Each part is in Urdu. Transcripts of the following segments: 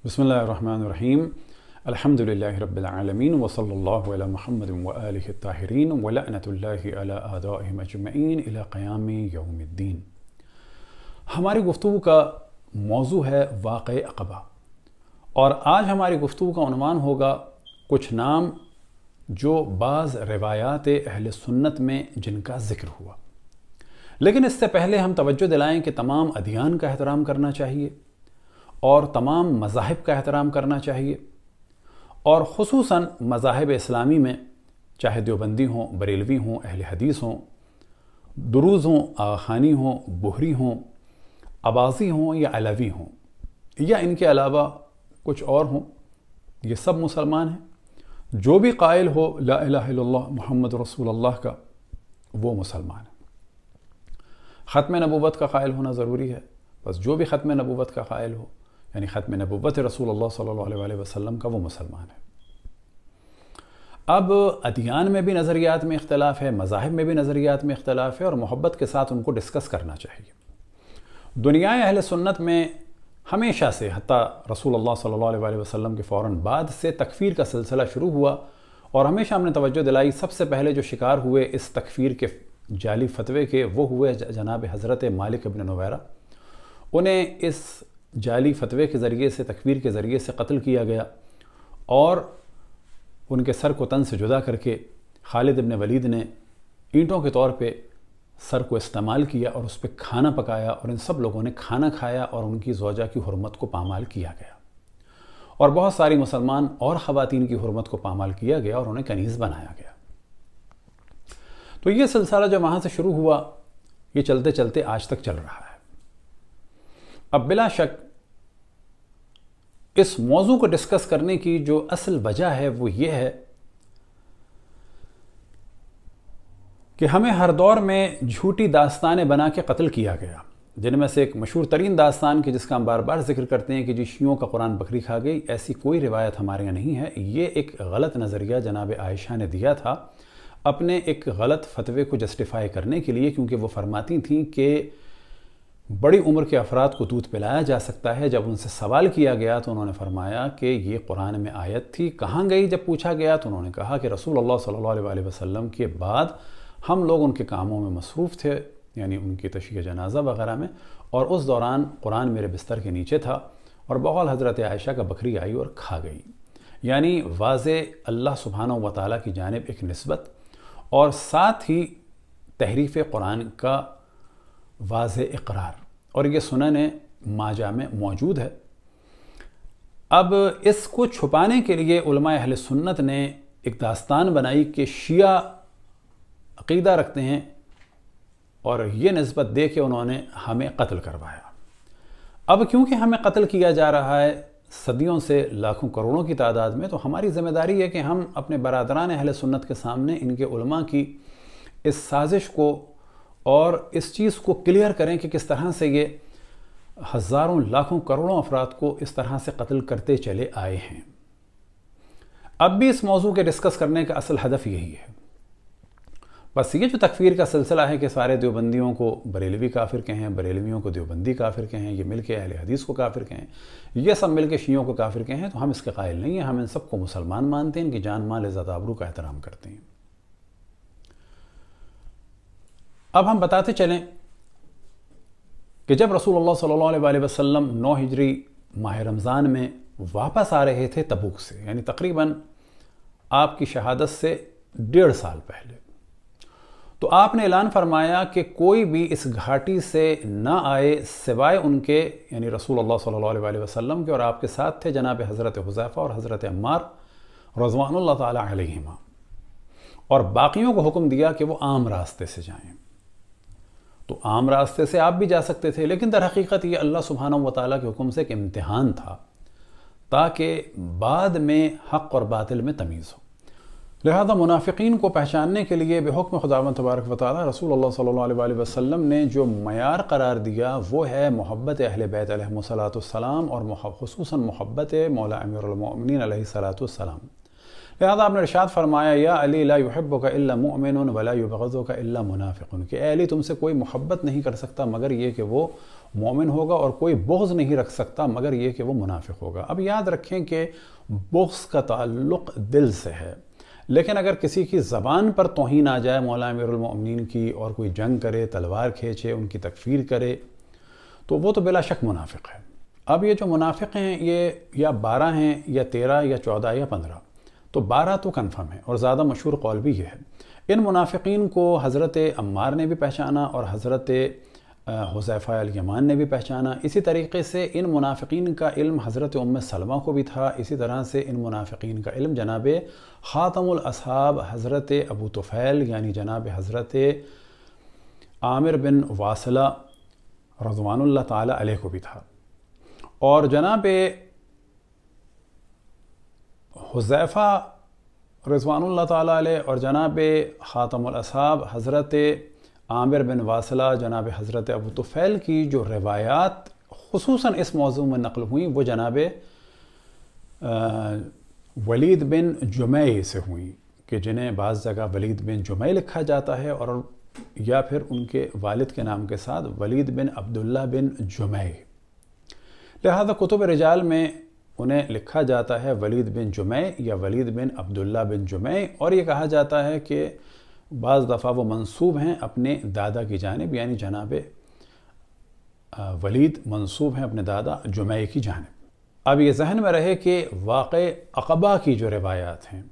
بسم اللہ الرحمن الرحیم الحمد للہ رب العالمین وصلی اللہ علی محمد وآلہ الطاہرین ولعنۃ اللہ علی اعدائہم اجمعین الی قیام یوم الدین۔ ہماری گفتگو کا موضوع ہے واقعہ عقبہ، اور آج ہماری گفتگو کا عنوان ہوگا کچھ نام جو بعض روایات اہل سنت میں جن کا ذکر ہوا۔ لیکن اس سے پہلے ہم توجہ دلائیں کہ تمام ادیان کا احترام کرنا چاہیے اور تمام مذاہب کا احترام کرنا چاہیے، اور خصوصاً مذاہب اسلامی میں چاہے دیوبندی ہوں، بریلوی ہوں، اہل حدیث ہوں، دروز ہوں، آغاخانی ہوں، بحری ہوں، عباسی ہوں یا علوی ہوں، یا ان کے علاوہ کچھ اور ہوں، یہ سب مسلمان ہیں۔ جو بھی قائل ہو لا الہ الا اللہ محمد رسول اللہ کا، وہ مسلمان ہے۔ ختم نبوت کا قائل ہونا ضروری ہے، بس جو بھی ختم نبوت کا قائل ہو، یعنی ختم نبوت رسول اللہ صلی اللہ علیہ وسلم کا، وہ مسلمان ہے۔ اب ادیان میں بھی نظریات میں اختلاف ہے، مذاہب میں بھی نظریات میں اختلاف ہے، اور محبت کے ساتھ ان کو ڈسکس کرنا چاہیے۔ دنیا اہل سنت میں ہمیشہ سے، حتیٰ رسول اللہ صلی اللہ علیہ وسلم کے فوراً بعد سے تکفیر کا سلسلہ شروع ہوا، اور ہمیشہ ہم نے توجہ دلائی سب سے پہلے جو شکار ہوئے اس تکفیر کے جعلی فتوے کے، وہ ہوئے جناب حضرت مالک ابن نویرہ۔ انہیں اس جعلی فتوے کے ذریعے سے، تکفیر کے ذریعے سے قتل کیا گیا، اور ان کے سر کو تن سے جدا کر کے خالد ابن ولید نے اینٹوں کے طور پہ سر کو استعمال کیا اور اس پہ کھانا پکایا، اور ان سب لوگوں نے کھانا کھایا اور ان کی زوجہ کی حرمت کو پامال کیا گیا، اور بہت ساری مسلمان اور خواتین کی حرمت کو پامال کیا گیا اور انہیں کنیز بنایا گیا۔ تو یہ سلسلہ جو وہاں سے شروع ہوا، یہ چلتے چلتے آج تک چل رہا ہے۔ اب بلا شک اس موضوع کو ڈسکس کرنے کی جو اصل وجہ ہے وہ یہ ہے کہ ہمیں ہر دور میں جھوٹی داستانیں بنا کے قتل کیا گیا، جن میں سے ایک مشہور ترین داستان کی جس کا ہم بار بار ذکر کرتے ہیں کہ جی شیعوں کا قرآن بکری کھا گئی، ایسی کوئی روایت ہمارے یہاں نہیں ہے۔ یہ ایک غلط نظریہ جناب عائشہ نے دیا تھا اپنے ایک غلط فتوے کو جسٹیفائی کرنے کے لیے، کیونکہ وہ فرماتی تھیں کہ بڑی عمر کے افراد کو دودھ پلایا جا سکتا ہے۔ جب ان سے سوال کیا گیا تو انہوں نے فرمایا کہ یہ قرآن میں آیت تھی، کہاں گئی؟ جب پوچھا گیا تو انہوں نے کہا کہ رسول اللہ صلی اللہ علیہ وسلم کے بعد ہم لوگ ان کے کاموں میں مصروف تھے، یعنی ان کی تشییع جنازہ وغیرہ میں، اور اس دوران قرآن میرے بستر کے نیچے تھا، اور بقول حضرت عائشہ کا بکری آئی اور کھا گئی۔ یعنی واضح اللہ سبحانہ و تعالیٰ کی جانب ایک نسبت، اور ساتھ ہی تحریف قرآن کا واضح اقرار، اور یہ سنن ماجہ میں موجود ہے۔ اب اس کو چھپانے کے لیے علماء اہل سنت نے ایک داستان بنائی کہ شیعہ عقیدہ رکھتے ہیں، اور یہ نسبت دے کے انہوں نے ہمیں قتل کروایا۔ اب کیونکہ ہمیں قتل کیا جا رہا ہے صدیوں سے، لاکھوں کروڑوں کی تعداد میں، تو ہماری ذمہ داری ہے کہ ہم اپنے برادران اہل سنت کے سامنے ان کے علماء کی اس سازش کو اور اس چیز کو کلیئر کریں کہ کس طرح سے یہ ہزاروں لاکھوں کروڑوں افراد کو اس طرح سے قتل کرتے چلے آئے ہیں۔ اب بھی اس موضوع کے ڈسکس کرنے کا اصل ہدف یہی ہے۔ بس یہ جو تکفیر کا سلسلہ ہے کہ سارے دیوبندیوں کو بریلوی کافر کہیں، بریلویوں کو دیوبندی کافر کہیں، یہ مل کے اہل حدیث کو کافر کہیں، یہ سب مل کے شیعوں کو کافر کہیں، تو ہم اس کے قائل نہیں ہیں۔ ہم ان سب کو مسلمان مانتے ہیں، ان کی جان مال عزت آبرو کا احترام کرتے ہیں۔ اب ہم بتاتے چلیں کہ جب رسول اللہ صلی اللہ علیہ وسلم 9 ہجری ماہ رمضان میں واپس آ رہے تھے تبوک سے، یعنی تقریباً آپ کی شہادت سے 1.5 سال پہلے، تو آپ نے اعلان فرمایا کہ کوئی بھی اس گھاٹی سے نہ آئے سوائے ان کے، یعنی رسول اللہ صلی اللہ علیہ وسلم کے، اور آپ کے ساتھ تھے جناب حضرت حذیفہ اور حضرت عمار رضوان اللہ تعالی علیہما، اور باقیوں کو حکم دیا کہ وہ عام راستے سے جائیں۔ تو عام راستے سے آپ بھی جا سکتے تھے، لیکن در حقیقت یہ اللہ سبحانہ و تعالیٰ کے حکم سے ایک امتحان تھا، تاکہ بعد میں حق اور باطل میں تمیز ہو۔ لہذا منافقین کو پہچاننے کے لیے بحکم خداوند تبارک و تعالیٰ رسول اللہ صلی اللہ علیہ وسلم نے جو معیار قرار دیا وہ ہے محبت اہل بیت علیہم الصلاۃ والسلام، اور خصوصاً محبت مولا امیر المؤمنین علیہ الصلاۃ والسلام۔ لہذا آپ نے ارشاد فرمایا یا علی لا یحبک الا مؤمن ولا یبغضک الا منافق، کہ اے علی تم سے کوئی محبت نہیں کر سکتا مگر یہ کہ وہ مومن ہوگا، اور کوئی بغض نہیں رکھ سکتا مگر یہ کہ وہ منافق ہوگا۔ اب یاد رکھیں کہ بغض کا تعلق دل سے ہے، لیکن اگر کسی کی زبان پر توہین آ جائے مولا امیر المؤمنین کی، اور کوئی جنگ کرے، تلوار کھینچے، ان کی تکفیر کرے، تو وہ تو بلا شک منافق ہے۔ اب یہ جو منافق ہیں یہ یا 12 ہیں یا 13 یا 14 یا 15، تو 12 تو کنفرم ہے، اور زیادہ مشہور قول بھی یہ ہے۔ ان منافقین کو حضرت عمار نے بھی پہچانا اور حضرت حذیفہ الیمان نے بھی پہچانا۔ اسی طریقے سے ان منافقین کا علم حضرت ام سلمہ کو بھی تھا، اسی طرح سے ان منافقین کا علم جناب خاتم الاصحاب حضرت ابو طفیل یعنی جناب حضرت عامر بن واصلہ رضوان اللہ تعالی علیہ کو بھی تھا، اور جناب حذیفہ رضوان اللہ تعالی علیہ اور جناب خاتم الاصحاب حضرت عامر بن واصلہ جناب حضرت ابو طفیل کی جو روایات خصوصاً اس موضوع میں نقل ہوئیں وہ جناب ولید بن جمیع سے ہوئیں، کہ جنہیں بعض جگہ ولید بن جمیع لکھا جاتا ہے، اور یا پھر ان کے والد کے نام کے ساتھ ولید بن عبداللہ بن جمیع۔ لہذا کتب رجال میں انہیں لکھا جاتا ہے ولید بن جمیع یا ولید بن عبداللہ بن جمیع، اور یہ کہا جاتا ہے کہ بعض دفعہ وہ منسوب ہیں اپنے دادا کی جانب، یعنی جناب ولید منسوب ہیں اپنے دادا جمیع کی جانب۔ اب یہ ذہن میں رہے کہ واقع عقبہ کی جو روایات ہیں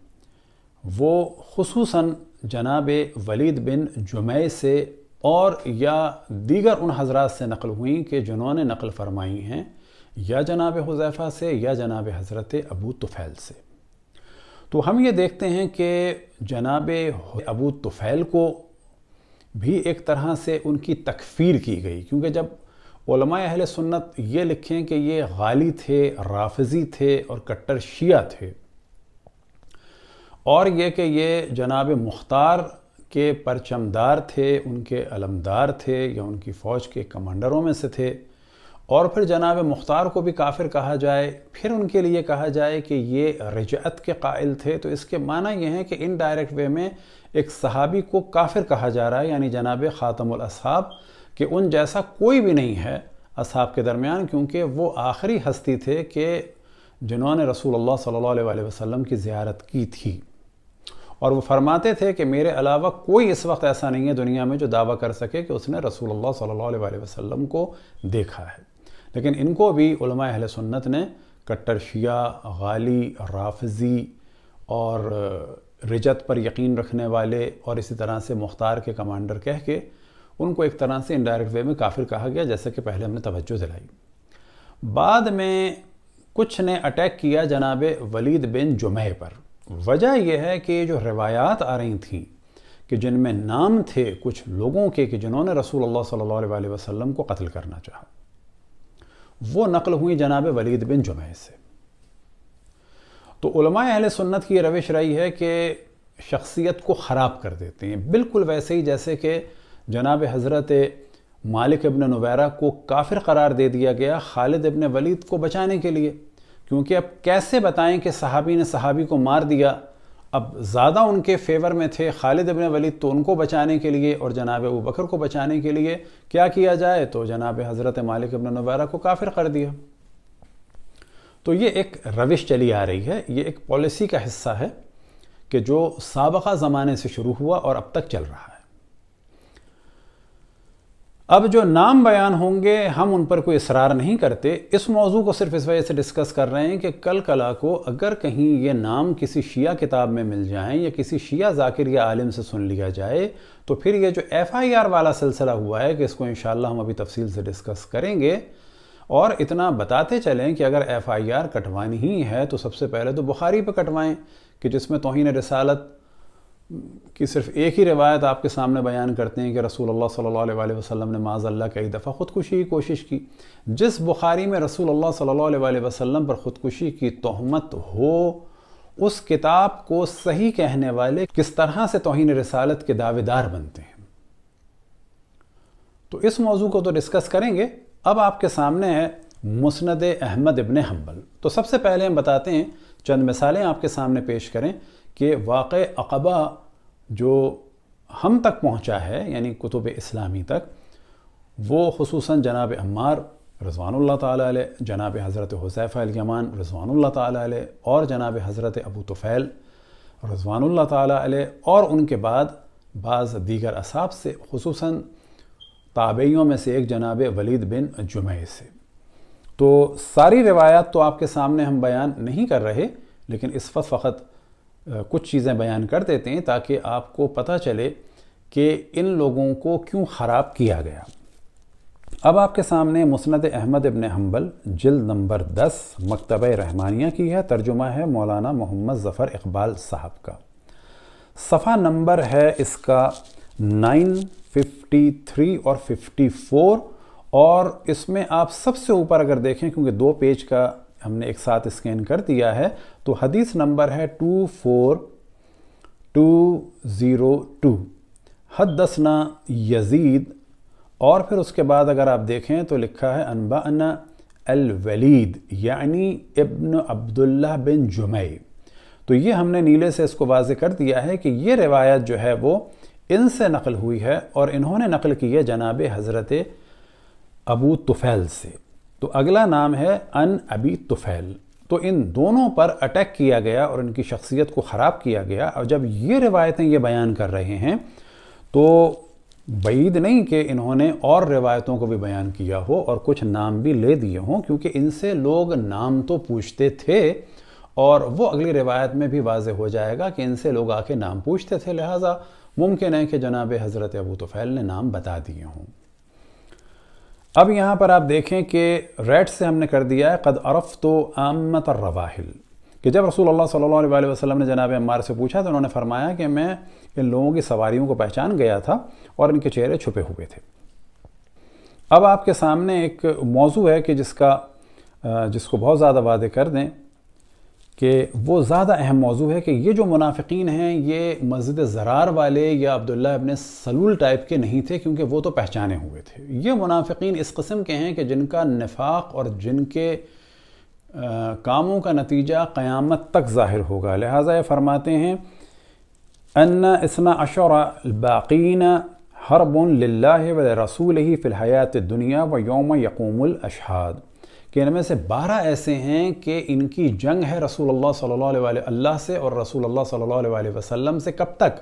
وہ خصوصاً جناب ولید بن جمیع سے اور یا دیگر ان حضرات سے نقل ہوئیں کہ جنہوں نے نقل فرمائی ہیں یا جناب حذیفہ سے یا جناب حضرت ابو طفیل سے۔ تو ہم یہ دیکھتے ہیں کہ جناب ابو طفیل کو بھی ایک طرح سے ان کی تکفیر کی گئی، کیونکہ جب علماء اہل سنت یہ لکھیں کہ یہ غالی تھے، رافضی تھے اور کٹر شیعہ تھے، اور یہ کہ یہ جناب مختار کے پرچمدار تھے، ان کے علمدار تھے یا ان کی فوج کے کمانڈروں میں سے تھے، اور پھر جناب مختار کو بھی کافر کہا جائے، پھر ان کے لیے کہا جائے کہ یہ رجعت کے قائل تھے، تو اس کے معنی یہ ہے کہ انڈائریکٹ وے میں ایک صحابی کو کافر کہا جا رہا ہے، یعنی جناب خاتم الاصحاب، کہ ان جیسا کوئی بھی نہیں ہے اصحاب کے درمیان، کیونکہ وہ آخری ہستی تھے کہ جنہوں نے رسول اللہ صلی اللہ علیہ وسلم کی زیارت کی تھی، اور وہ فرماتے تھے کہ میرے علاوہ کوئی اس وقت ایسا نہیں ہے دنیا میں جو دعویٰ کر سکے کہ اس نے رسول اللہ صلی اللہ علیہ وسلم کو دیکھا ہے۔ لیکن ان کو بھی علماء اہل سنت نے کٹر شیعہ، غالی، رافضی اور رجعت پر یقین رکھنے والے اور اسی طرح سے مختار کے کمانڈر کہہ کے ان کو ایک طرح سے انڈائریکٹ وے میں کافر کہا گیا، جیسا کہ پہلے ہم نے توجہ دلائی۔ بعد میں کچھ نے اٹیک کیا جناب ولید بن جمیع پر۔ وجہ یہ ہے کہ جو روایات آ رہی تھیں کہ جن میں نام تھے کچھ لوگوں کے کہ جنہوں نے رسول اللہ صلی اللہ علیہ وسلم کو قتل کرنا چاہا، وہ نقل ہوئی جناب ولید بن جمیع سے۔ تو علماء اہل سنت کی یہ روش رہی ہے کہ شخصیت کو خراب کر دیتے ہیں، بالکل ویسے ہی جیسے کہ جناب حضرت مالک ابن نویرہ کو کافر قرار دے دیا گیا خالد ابن ولید کو بچانے کے لیے، کیونکہ اب کیسے بتائیں کہ صحابی نے صحابی کو مار دیا، اب زیادہ ان کے فیور میں تھے خالد ابن ولید، تو ان کو بچانے کے لیے اور جناب ابو بکر کو بچانے کے لیے کیا کیا جائے، تو جناب حضرت مالک ابن نویرہ کو کافر کر دیا۔ تو یہ ایک روش چلی آ رہی ہے، یہ ایک پالیسی کا حصہ ہے کہ جو سابقہ زمانے سے شروع ہوا اور اب تک چل رہا ہے۔ اب جو نام بیان ہوں گے ہم ان پر کوئی اصرار نہیں کرتے، اس موضوع کو صرف اس وجہ سے ڈسکس کر رہے ہیں کہ کل کلا کو اگر کہیں یہ نام کسی شیعہ کتاب میں مل جائیں یا کسی شیعہ ذاکر یا عالم سے سن لیا جائے، تو پھر یہ جو FIR والا سلسلہ ہوا ہے کہ اس کو انشاءاللہ ہم ابھی تفصیل سے ڈسکس کریں گے، اور اتنا بتاتے چلیں کہ اگر FIR کٹوانی ہی ہے تو سب سے پہلے تو بخاری پہ کٹوائیں، کہ جس میں توہین رسالت کی صرف ایک ہی روایت آپ کے سامنے بیان کرتے ہیں کہ رسول اللہ صلی اللہ علیہ وسلم نے معاذ اللہ کئی دفعہ خودکشی کی کوشش کی۔ جس بخاری میں رسول اللہ صلی اللہ علیہ وسلم پر خودکشی کی تہمت ہو، اس کتاب کو صحیح کہنے والے کس طرح سے توہین رسالت کے دعوے دار بنتے ہیں، تو اس موضوع کو تو ڈسکس کریں گے۔ اب آپ کے سامنے ہے مسند احمد ابن حنبل۔ تو سب سے پہلے ہم بتاتے ہیں چند مثالیں آپ کے سامنے پیش کریں کہ واقع عقبہ جو ہم تک پہنچا ہے یعنی کتب اسلامی تک، وہ خصوصاً جناب عمار رضوان اللہ تعالیٰ علیہ، جناب حضرت حذیفہ الیمان رضوان اللہ تعالیٰ علیہ، اور جناب حضرت ابو طفیل رضوان اللہ تعالیٰ علیہ، اور ان کے بعد بعض دیگر اصحاب سے، خصوصاً تابعیوں میں سے ایک جناب ولید بن جمیع سے۔ تو ساری روایات تو آپ کے سامنے ہم بیان نہیں کر رہے، لیکن اس وقت فقط کچھ چیزیں بیان کر دیتے ہیں تاکہ آپ کو پتہ چلے کہ ان لوگوں کو کیوں خراب کیا گیا۔ اب آپ کے سامنے مسند احمد ابن حنبل جلد نمبر 10 مکتبہ رحمانیہ کی ہے، ترجمہ ہے مولانا محمد ظفر اقبال صاحب کا۔ صفحہ نمبر ہے اس کا 953 اور 54، اور اس میں آپ سب سے اوپر اگر دیکھیں، کیونکہ 2 پیج کا ہم نے ایک ساتھ اسکین کر دیا ہے، تو حدیث نمبر ہے 24202، حدثنا یزید، اور پھر اس کے بعد اگر آپ دیکھیں تو لکھا ہے انبأنا الولید یعنی ابن عبداللہ بن جمیع۔ تو یہ ہم نے نیلے سے اس کو واضح کر دیا ہے کہ یہ روایت جو ہے وہ ان سے نقل ہوئی ہے، اور انہوں نے نقل کی ہے جناب حضرت ابو طفیل سے۔ تو اگلا نام ہے ان ابی طفیل۔ تو ان دونوں پر اٹیک کیا گیا اور ان کی شخصیت کو خراب کیا گیا، اور جب یہ روایتیں یہ بیان کر رہے ہیں تو بعید نہیں کہ انہوں نے اور روایتوں کو بھی بیان کیا ہو اور کچھ نام بھی لے دیے ہوں، کیونکہ ان سے لوگ نام تو پوچھتے تھے، اور وہ اگلی روایت میں بھی واضح ہو جائے گا کہ ان سے لوگ آ کے نام پوچھتے تھے، لہٰذا ممکن ہے کہ جناب حضرت ابو طفیل نے نام بتا دیے ہوں۔ اب یہاں پر آپ دیکھیں کہ ریٹ سے ہم نے کر دیا ہے قد عرفت عامۃ الرواحل، کہ جب رسول اللہ صلی اللہ علیہ وسلم نے جناب عمار سے پوچھا تو انہوں نے فرمایا کہ میں ان لوگوں کی سواریوں کو پہچان گیا تھا اور ان کے چہرے چھپے ہوئے تھے۔ اب آپ کے سامنے ایک موضوع ہے کہ جس کو بہت زیادہ واضح کر دیں کہ وہ زیادہ اہم موضوع ہے کہ یہ جو منافقین ہیں یہ مسجد زرار والے یا عبداللہ ابن سلول ٹائپ کے نہیں تھے، کیونکہ وہ تو پہچانے ہوئے تھے۔ یہ منافقین اس قسم کے ہیں کہ جن کا نفاق اور جن کے کاموں کا نتیجہ قیامت تک ظاہر ہوگا، لہٰذا یہ فرماتے ہیں ان 12 الباقین حرب للہ ولرسولہ فی الحیات الدنیا ویوم یقوم الاشہاد، کہ ان میں سے 12 ایسے ہیں کہ ان کی جنگ ہے رسول اللہ صلی اللہ علیہ اللہ سے اور رسول اللہ صلی اللہ علیہ وسلم سے۔ کب تک؟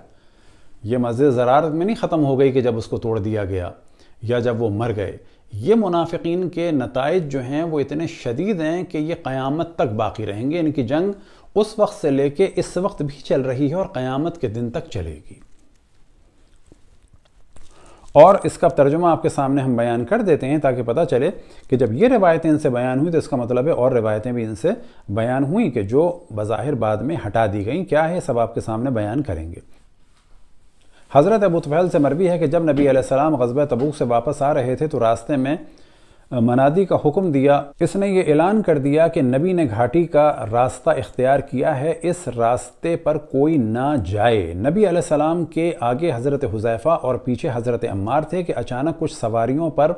یہ مسجد زرار میں نہیں ختم ہو گئی کہ جب اس کو توڑ دیا گیا یا جب وہ مر گئے۔ یہ منافقین کے نتائج جو ہیں وہ اتنے شدید ہیں کہ یہ قیامت تک باقی رہیں گے۔ ان کی جنگ اس وقت سے لے کے اس وقت بھی چل رہی ہے اور قیامت کے دن تک چلے گی۔ اور اس کا ترجمہ آپ کے سامنے ہم بیان کر دیتے ہیں تاکہ پتہ چلے کہ جب یہ روایتیں ان سے بیان ہوئی تو اس کا مطلب ہے اور روایتیں بھی ان سے بیان ہوئیں کہ جو بظاہر بعد میں ہٹا دی گئیں۔ کیا ہے سب آپ کے سامنے بیان کریں گے۔ حضرت ابو طفیل سے مروی ہے کہ جب نبی علیہ السلام غزوہ تبوک سے واپس آ رہے تھے تو راستے میں منادی کا حکم دیا۔ اس نے یہ اعلان کر دیا کہ نبی نے گھاٹی کا راستہ اختیار کیا ہے، اس راستے پر کوئی نہ جائے۔ نبی علیہ السلام کے آگے حضرت حذیفہ اور پیچھے حضرت عمار تھے کہ اچانک کچھ سواریوں پر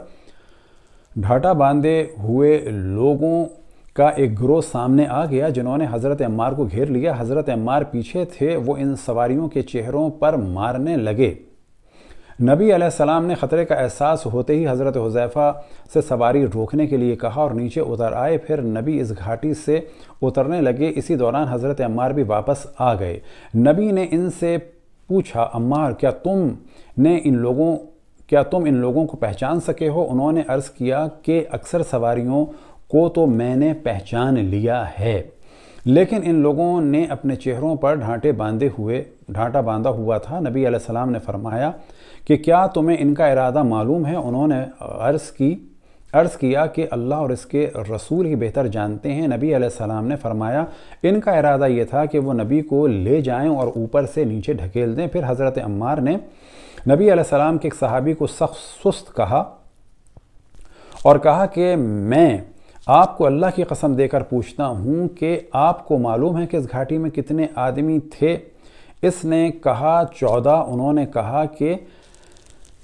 ڈھاٹا باندھے ہوئے لوگوں کا ایک گروہ سامنے آ گیا جنہوں نے حضرت عمار کو گھیر لیا۔ حضرت عمار پیچھے تھے، وہ ان سواریوں کے چہروں پر مارنے لگے۔ نبی علیہ السلام نے خطرے کا احساس ہوتے ہی حضرت حذیفہ سے سواری روکنے کے لیے کہا اور نیچے اتر آئے۔ پھر نبی اس گھاٹی سے اترنے لگے، اسی دوران حضرت عمار بھی واپس آ گئے۔ نبی نے ان سے پوچھا عمار کیا تم ان لوگوں کو پہچان سکے ہو؟ انہوں نے عرض کیا کہ اکثر سواریوں کو تو میں نے پہچان لیا ہے، لیکن ان لوگوں نے اپنے چہروں پر ڈھانٹا باندھا ہوا تھا۔ نبی علیہ السلام نے فرمایا کہ کیا تمہیں ان کا ارادہ معلوم ہے؟ انہوں نے عرض کیا کہ اللہ اور اس کے رسول ہی بہتر جانتے ہیں۔ نبی علیہ السلام نے فرمایا ان کا ارادہ یہ تھا کہ وہ نبی کو لے جائیں اور اوپر سے نیچے ڈھکیل دیں۔ پھر حضرت عمار نے نبی علیہ السلام کے ایک صحابی کو سخت سست کہا اور کہا کہ میں آپ کو اللہ کی قسم دے کر پوچھتا ہوں کہ آپ کو معلوم ہے کہ اس گھاٹی میں کتنے آدمی تھے؟ اس نے کہا 14۔ انہوں نے کہا کہ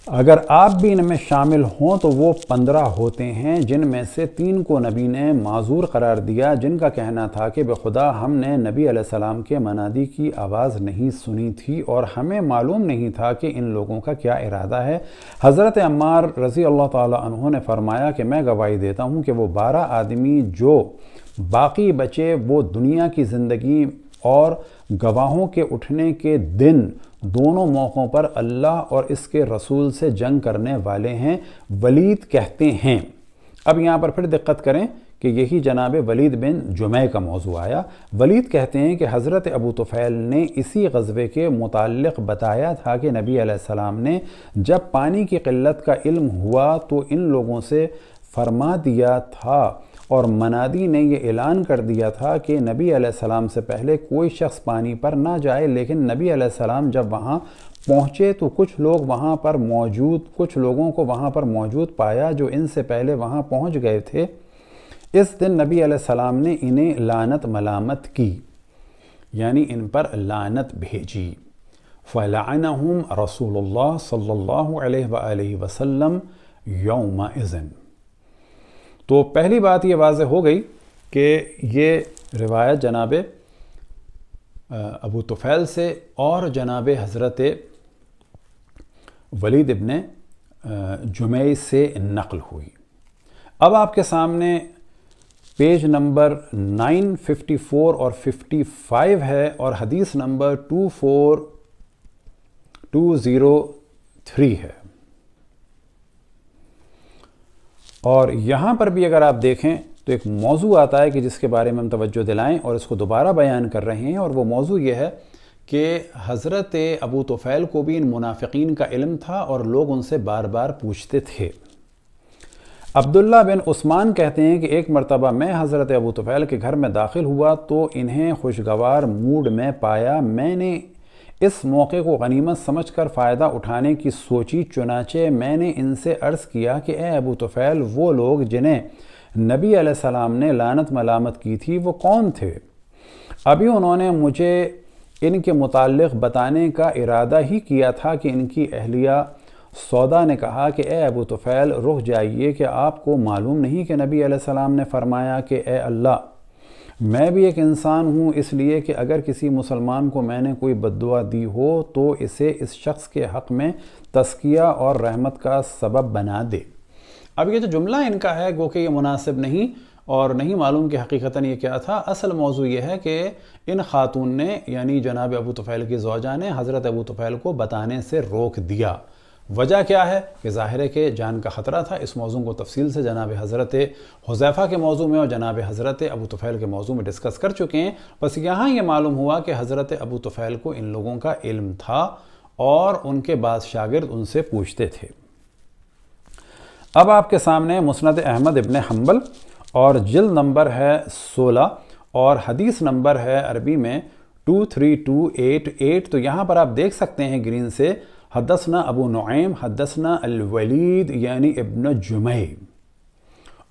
اگر آپ بھی ان میں شامل ہوں تو وہ 15 ہوتے ہیں، جن میں سے 3 کو نبی نے معذور قرار دیا، جن کا کہنا تھا کہ بخدا ہم نے نبی علیہ السلام کے منادی کی آواز نہیں سنی تھی اور ہمیں معلوم نہیں تھا کہ ان لوگوں کا کیا ارادہ ہے۔ حضرت عمار رضی اللہ تعالیٰ عنہ نے فرمایا کہ میں گواہی دیتا ہوں کہ وہ 12 آدمی جو باقی بچے وہ دنیا کی زندگی اور گواہوں کے اٹھنے کے دن دونوں موقعوں پر اللہ اور اس کے رسول سے جنگ کرنے والے ہیں، ولید کہتے ہیں۔ اب یہاں پر پھر دقت کریں کہ یہی جناب ولید بن جمع کا موضوع آیا۔ ولید کہتے ہیں کہ حضرت ابو طفیل نے اسی غزوے کے متعلق بتایا تھا کہ نبی علیہ السلام نے جب پانی کی قلت کا علم ہوا تو ان لوگوں سے فرما دیا تھا اور منادی نے یہ اعلان کر دیا تھا کہ نبی علیہ السلام سے پہلے کوئی شخص پانی پر نہ جائے، لیکن نبی علیہ السلام جب وہاں پہنچے تو کچھ لوگوں کو وہاں پر موجود پایا جو ان سے پہلے وہاں پہنچ گئے تھے۔ اس دن نبی علیہ السلام نے انہیں لعنت ملامت کی، یعنی ان پر لعنت بھیجی۔ فَلَعَنَهُمْ رسول اللہ صلی اللہ علیہ وآلہ وسلم یومئذ۔ تو پہلی بات یہ واضح ہو گئی کہ یہ روایت جناب ابو طفیل سے اور جناب حضرت ولید ابن جمع سے نقل ہوئی۔ اب آپ کے سامنے پیج نمبر 954 اور 55 ہے اور حدیث نمبر 24203 ہے، اور یہاں پر بھی اگر آپ دیکھیں تو ایک موضوع آتا ہے کہ جس کے بارے میں ہم توجہ دلائیں اور اس کو دوبارہ بیان کر رہے ہیں، اور وہ موضوع یہ ہے کہ حضرت ابو طفیل کو بھی ان منافقین کا علم تھا اور لوگ ان سے بار بار پوچھتے تھے۔ عبداللہ بن عثمان کہتے ہیں کہ ایک مرتبہ میں حضرت ابو طفیل کے گھر میں داخل ہوا تو انہیں خوشگوار موڈ میں پایا۔ میں نے اس موقع کو غنیمت سمجھ کر فائدہ اٹھانے کی سوچی، چنانچہ میں نے ان سے عرض کیا کہ اے ابو طفیل، وہ لوگ جنہیں نبی علیہ السلام نے لعنت ملامت کی تھی وہ کون تھے؟ ابھی انہوں نے مجھے ان کے متعلق بتانے کا ارادہ ہی کیا تھا کہ ان کی اہلیہ سودا نے کہا کہ اے ابو طفیل رک جائیے، کہ آپ کو معلوم نہیں کہ نبی علیہ السلام نے فرمایا کہ اے اللہ، میں بھی ایک انسان ہوں، اس لیے کہ اگر کسی مسلمان کو میں نے کوئی بد دعا دی ہو تو اسے اس شخص کے حق میں تزکیہ اور رحمت کا سبب بنا دے۔ اب یہ جو جملہ ان کا ہے گو کہ یہ مناسب نہیں اور نہیں معلوم کہ حقیقتاً یہ کیا تھا۔ اصل موضوع یہ ہے کہ ان خاتون نے یعنی جناب ابو طفیل کی زوجہ نے حضرت ابو طفیل کو بتانے سے روک دیا۔ وجہ کیا ہے کہ ظاہر ہے کہ جان کا خطرہ تھا۔ اس موضوع کو تفصیل سے جناب حضرت حذیفہ کے موضوع میں اور جناب حضرت ابو طفیل کے موضوع میں ڈسکس کر چکے ہیں۔ بس یہاں یہ معلوم ہوا کہ حضرت ابو طفیل کو ان لوگوں کا علم تھا اور ان کے بعض شاگرد ان سے پوچھتے تھے۔ اب آپ کے سامنے مسند احمد ابن حنبل اور جلد نمبر ہے 16 اور حدیث نمبر ہے عربی میں 23288۔ تو یہاں پر آپ دیکھ سکتے ہیں گرین سے، حدثنا ابو نعیم حدثنا الولید یعنی ابن جمع،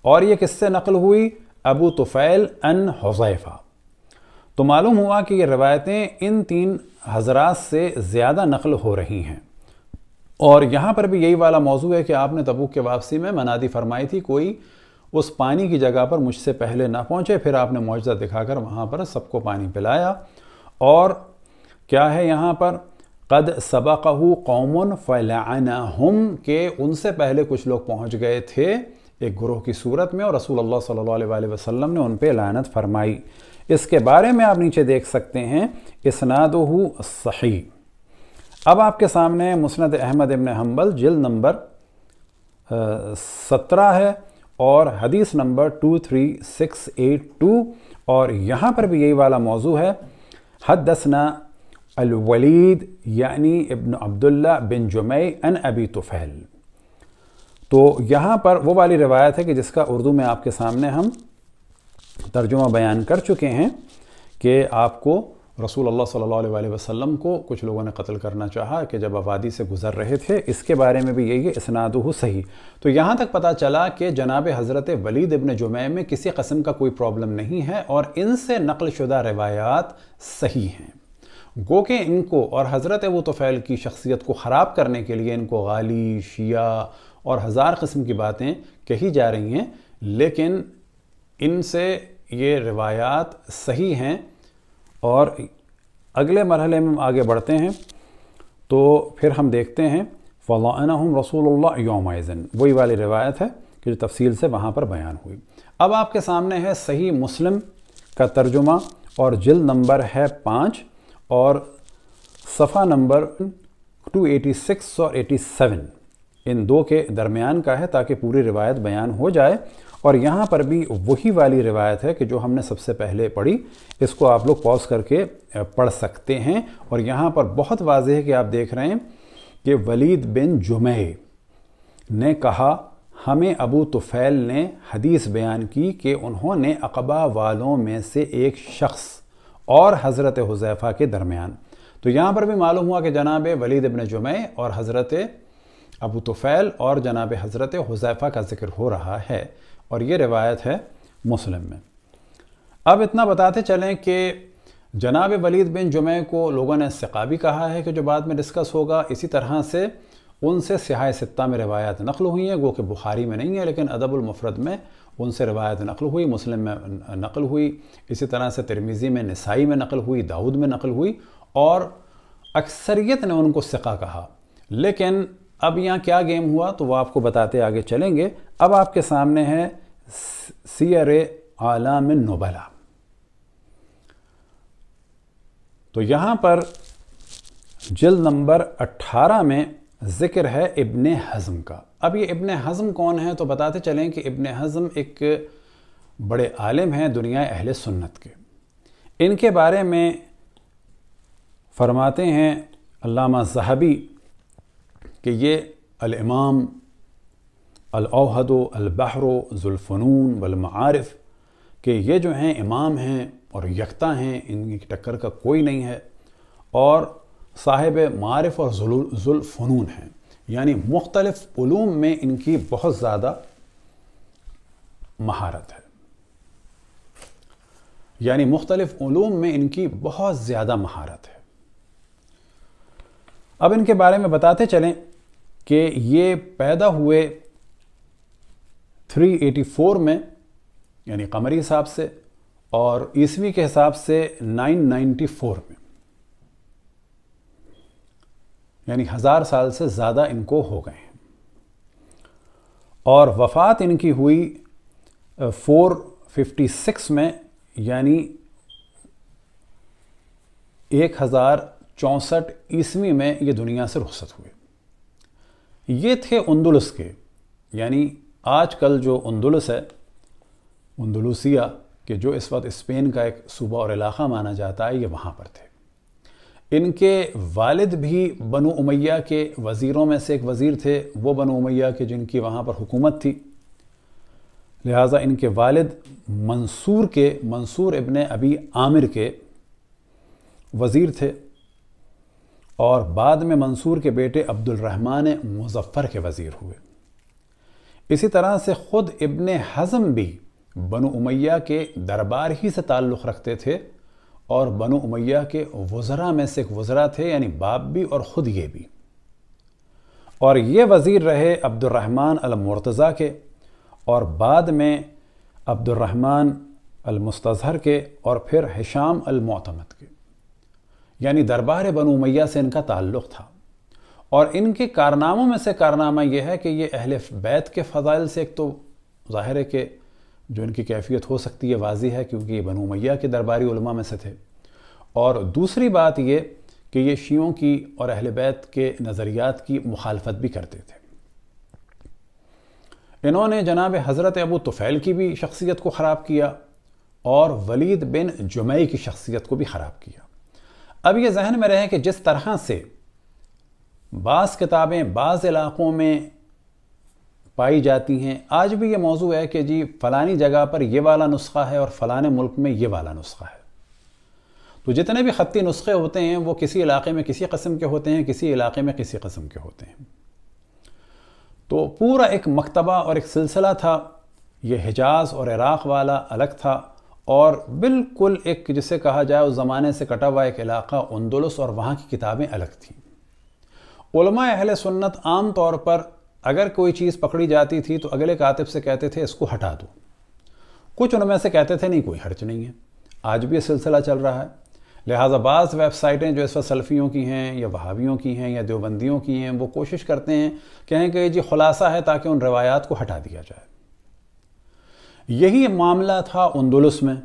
اور یہ کس سے نقل ہوئی؟ ابو طفیل ان حذیفہ۔ تو معلوم ہوا کہ یہ روایتیں ان 3 حضرات سے زیادہ نقل ہو رہی ہیں، اور یہاں پر بھی یہی والا موضوع ہے کہ آپ نے تبوک کے واپسی میں منادی فرمائی تھی کوئی اس پانی کی جگہ پر مجھ سے پہلے نہ پہنچے، پھر آپ نے معجزہ دکھا کر وہاں پر سب کو پانی پلایا۔ اور کیا ہے یہاں پر قد سبقہ قوم فلعنہم، کہ ان سے پہلے کچھ لوگ پہنچ گئے تھے ایک گروہ کی صورت میں اور رسول اللہ صلی اللہ علیہ وآلہ وسلم نے ان پہ لعنت فرمائی۔ اس کے بارے میں آپ نیچے دیکھ سکتے ہیں اسنادہ صحیح۔ اب آپ کے سامنے مسند احمد ابن حنبل جلد نمبر 17 ہے اور حدیث نمبر 23682، اور یہاں پر بھی یہی والا موضوع ہے، حدثنا الولید یعنی ابن عبداللہ بن جمع ان ابی طفیل۔ تو یہاں پر وہ والی روایت ہے کہ جس کا اردو میں آپ کے سامنے ہم ترجمہ بیان کر چکے ہیں کہ آپ کو رسول اللہ صلی اللہ علیہ وآلہ وسلم کو کچھ لوگوں نے قتل کرنا چاہا کہ جب وادی سے گزر رہے تھے۔ اس کے بارے میں بھی یہی ہے اسنادہ صحیح۔ تو یہاں تک پتہ چلا کہ جناب حضرت ولید ابن جمع میں کسی قسم کا کوئی پرابلم نہیں ہے اور ان سے نقل شدہ روایات صحیح ہیں۔ گو کہ ان کو اور حضرت ابو طفیل کی شخصیت کو خراب کرنے کے لیے ان کو غالی، شیعہ اور ہزار قسم کی باتیں کہی جا رہی ہیں، لیکن ان سے یہ روایات صحیح ہیں۔ اور اگلے مرحلے میں آگے بڑھتے ہیں تو پھر ہم دیکھتے ہیں فَلَعَنَهُمْ رَسُولُ اللَّهِ يَوْمَئِذٍ، وہی والی روایت ہے کہ جو تفصیل سے وہاں پر بیان ہوئی۔ اب آپ کے سامنے ہے صحیح مسلم کا ترجمہ اور جلد نمبر ہے 5 اور صفحہ نمبر 286 اور 87 ان دو کے درمیان کا ہے، تاکہ پوری روایت بیان ہو جائے۔ اور یہاں پر بھی وہی والی روایت ہے کہ جو ہم نے سب سے پہلے پڑھی، اس کو آپ لوگ پاز کر کے پڑھ سکتے ہیں۔ اور یہاں پر بہت واضح ہے کہ آپ دیکھ رہے ہیں کہ ولید بن جمع نے کہا ہمیں ابو طفیل نے حدیث بیان کی کہ انہوں نے عقبہ والوں میں سے ایک شخص اور حضرت حذیفہ کے درمیان، تو یہاں پر بھی معلوم ہوا کہ جناب ولید بن جمع اور حضرت ابو طفیل اور جناب حضرت حذیفہ کا ذکر ہو رہا ہے، اور یہ روایت ہے مسلم میں۔ اب اتنا بتاتے چلیں کہ جناب ولید بن جمع کو لوگوں نے ثقہ بھی کہا ہے کہ جو بعد میں ڈسکس ہوگا، اسی طرح سے ان سے سیاہ ستہ میں روایات نقل ہوئی ہیں، وہ کہ بخاری میں نہیں ہے لیکن ادب المفرد میں ان سے روایت نقل ہوئی، مسلم میں نقل ہوئی، اسی طرح سے ترمذی میں، نسائی میں نقل ہوئی، داؤد میں نقل ہوئی، اور اکثریت نے ان کو ثقہ کہا۔ لیکن اب یہاں کیا گیم ہوا تو وہ آپ کو بتاتے آگے چلیں گے۔ اب آپ کے سامنے ہے سیر اعلام النبلا، تو یہاں پر جلد نمبر 18 میں ذکر ہے ابن حزم کا۔ اب یہ ابن حزم کون ہے تو بتاتے چلیں کہ ابن حزم ایک بڑے عالم ہیں دنیا اہل سنت کے۔ ان کے بارے میں فرماتے ہیں علامہ ذہبی کہ یہ الامام الاوحد البحر ذو الفنون والمعارف، کہ یہ جو ہیں امام ہیں اور یکتا ہیں، ان کی ٹکر کا کوئی نہیں ہے، اور صاحب معارف اور ذو الفنون ہیں، یعنی مختلف علوم میں ان کی بہت زیادہ مہارت ہے، یعنی مختلف علوم میں ان کی بہت زیادہ مہارت ہے۔ اب ان کے بارے میں بتاتے چلیں کہ یہ پیدا ہوئے 384 میں یعنی قمری حساب سے، اور عیسوی کے حساب سے 994 میں، یعنی 1000 سال سے زیادہ ان کو ہو گئے ہیں، اور وفات ان کی ہوئی 456 میں، یعنی 1064 عیسوی میں یہ دنیا سے رخصت ہوئے۔ یہ تھے اندلس کے، یعنی آج کل جو اندلس ہے، اندلوسیہ، کہ جو اس وقت اسپین کا ایک صوبہ اور علاقہ مانا جاتا ہے، یہ وہاں پر تھے۔ ان کے والد بھی بنو امیہ کے وزیروں میں سے ایک وزیر تھے، وہ بنو امیہ کے جن کی وہاں پر حکومت تھی، لہٰذا ان کے والد منصور ابن ابی عامر کے وزیر تھے، اور بعد میں منصور کے بیٹے عبد الرحمن مظفر کے وزیر ہوئے۔ اسی طرح سے خود ابن حزم بھی بنو امیہ کے دربار ہی سے تعلق رکھتے تھے، اور بنو امیہ کے وزراء میں سے ایک وزراء تھے، یعنی باپ بھی اور خود یہ بھی، اور یہ وزیر رہے عبد الرحمن المرتضیٰ کے، اور بعد میں عبد الرحمن المستظہر کے، اور پھر ہشام المعتمد کے، یعنی دربار بنو امیہ سے ان کا تعلق تھا۔ اور ان کے کارناموں میں سے کارنامہ یہ ہے کہ یہ اہل بیت کے فضائل سے، ایک تو ظاہر ہے کہ جو ان کی کیفیت ہو سکتی ہے واضح ہے کیونکہ یہ بنو امیہ کے درباری علماء میں سے تھے، اور دوسری بات یہ کہ یہ شیعوں کی اور اہل بیت کے نظریات کی مخالفت بھی کرتے تھے۔ انہوں نے جناب حضرت ابو طفیل کی بھی شخصیت کو خراب کیا، اور ولید بن جمع کی شخصیت کو بھی خراب کیا۔ اب یہ ذہن میں رہے کہ جس طرح سے بعض کتابیں بعض علاقوں میں پائی جاتی ہیں، آج بھی یہ موضوع ہے کہ جی فلانی جگہ پر یہ والا نسخہ ہے اور فلانے ملک میں یہ والا نسخہ ہے، تو جتنے بھی خطی نسخے ہوتے ہیں وہ کسی علاقے میں کسی قسم کے ہوتے ہیں، کسی علاقے میں کسی قسم کے ہوتے ہیں۔ تو پورا ایک مکتبہ اور ایک سلسلہ تھا، یہ حجاز اور عراق والا الگ تھا، اور بالکل ایک جسے کہا جائے اس زمانے سے کٹا ہوا ایک علاقہ اندلس، اور وہاں کی کتابیں الگ تھیں۔ علماء اہل سنت عام طور پر اگر کوئی چیز پکڑی جاتی تھی تو اگلے کاتب سے کہتے تھے اس کو ہٹا دو، کچھ ان میں سے کہتے تھے نہیں کوئی حرج نہیں ہے۔ آج بھی یہ سلسلہ چل رہا ہے، لہٰذا بعض ویب سائٹیں جو اس وقت سلفیوں کی ہیں یا وہابیوں کی ہیں یا دیوبندیوں کی ہیں، وہ کوشش کرتے ہیں کہیں کہ جی خلاصہ ہے تاکہ ان روایات کو ہٹا دیا جائے۔ یہی معاملہ تھا اندلس میں،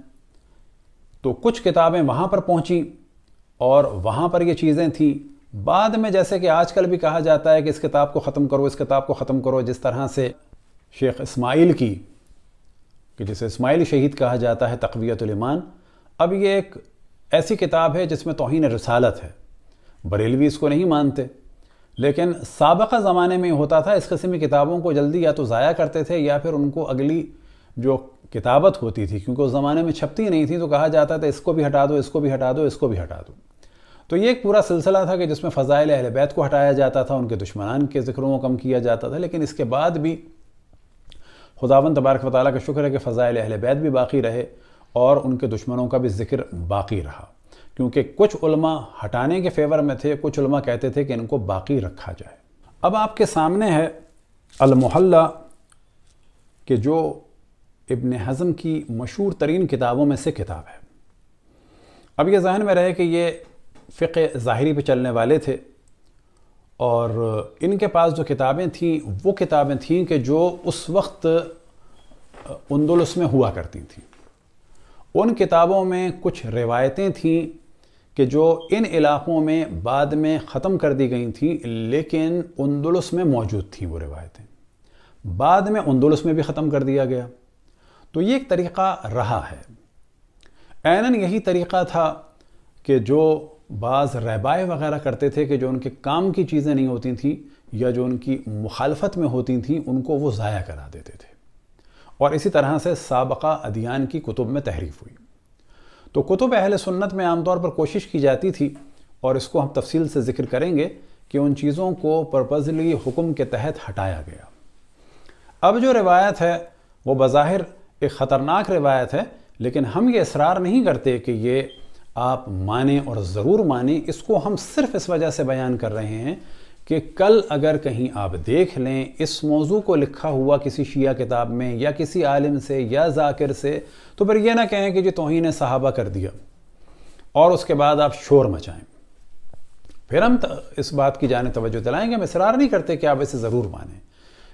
تو کچھ کتابیں وہاں پر پہنچیں اور وہاں پر یہ چیزیں تھیں۔ بعد میں جیسے کہ آج کل بھی کہا جاتا ہے کہ اس کتاب کو ختم کرو، اس کتاب کو ختم کرو، جس طرح سے شیخ اسماعیل کی، کہ جسے اسماعیل شہید کہا جاتا ہے، تقویۃ الایمان، اب یہ ایک ایسی کتاب ہے جس میں توہین رسالت ہے۔ بریلوی اس کو نہیں مانتے، لیکن سابقہ زمانے میں ہوتا تھا اس قسم کی کتابوں کو جلدی یا تو ضائع کرتے تھے یا پھر ان کو اگلی جو کتابت ہوتی تھی، کیونکہ اس زمانے میں چھپتی نہیں تھی، تو کہا جاتا تھا اس کو بھی ہٹا دو، اس کو بھی ہٹا دو، اس کو بھی ہٹا دو۔ تو یہ ایک پورا سلسلہ تھا کہ جس میں فضائل اہل بیت کو ہٹایا جاتا تھا، ان کے دشمنان کے ذکروں کو کم کیا جاتا تھا، لیکن اس کے بعد بھی خداوند تبارک و تعالیٰ کا شکر ہے کہ فضائل اہل بیت بھی باقی رہے اور ان کے دشمنوں کا بھی ذکر باقی رہا، کیونکہ کچھ علماء ہٹانے کے فیور میں تھے، کچھ علماء کہتے تھے کہ ان کو باقی رکھا جائے۔ اب آپ کے سامنے ہے المحلہ، کہ جو ابن حزم کی مشہور ترین کتابوں میں سے کتاب ہے۔ اب یہ ذہن میں رہے کہ یہ فقہ ظاہری پہ چلنے والے تھے، اور ان کے پاس جو کتابیں تھیں وہ کتابیں تھیں کہ جو اس وقت اندلس میں ہوا کرتی تھیں۔ ان کتابوں میں کچھ روایتیں تھیں کہ جو ان علاقوں میں بعد میں ختم کر دی گئی تھیں، لیکن اندلس میں موجود تھیں وہ روایتیں، بعد میں اندلس میں بھی ختم کر دیا گیا۔ تو یہ ایک طریقہ رہا ہے۔ عیناً یہی طریقہ تھا کہ جو بعض رہبائے وغیرہ کرتے تھے کہ جو ان کے کام کی چیزیں نہیں ہوتی تھیں یا جو ان کی مخالفت میں ہوتی تھیں، ان کو وہ ضائع کرا دیتے تھے، اور اسی طرح سے سابقہ ادیان کی کتب میں تحریف ہوئی۔ تو کتب اہل سنت میں عام طور پر کوشش کی جاتی تھی، اور اس کو ہم تفصیل سے ذکر کریں گے کہ ان چیزوں کو پرپزلی حکم کے تحت ہٹایا گیا۔ اب جو روایت ہے وہ بظاہر ایک خطرناک روایت ہے، لیکن ہم یہ اصرار نہیں کرتے کہ یہ آپ مانیں اور ضرور مانیں۔ اس کو ہم صرف اس وجہ سے بیان کر رہے ہیں کہ کل اگر کہیں آپ دیکھ لیں اس موضوع کو لکھا ہوا کسی شیعہ کتاب میں یا کسی عالم سے یا ذاکر سے، تو پھر یہ نہ کہیں کہ جی توہین صحابہ کر دیا اور اس کے بعد آپ شور مچائیں۔ پھر ہم اس بات کی جانب توجہ دلائیں گے، ہم اصرار نہیں کرتے کہ آپ اسے ضرور مانیں،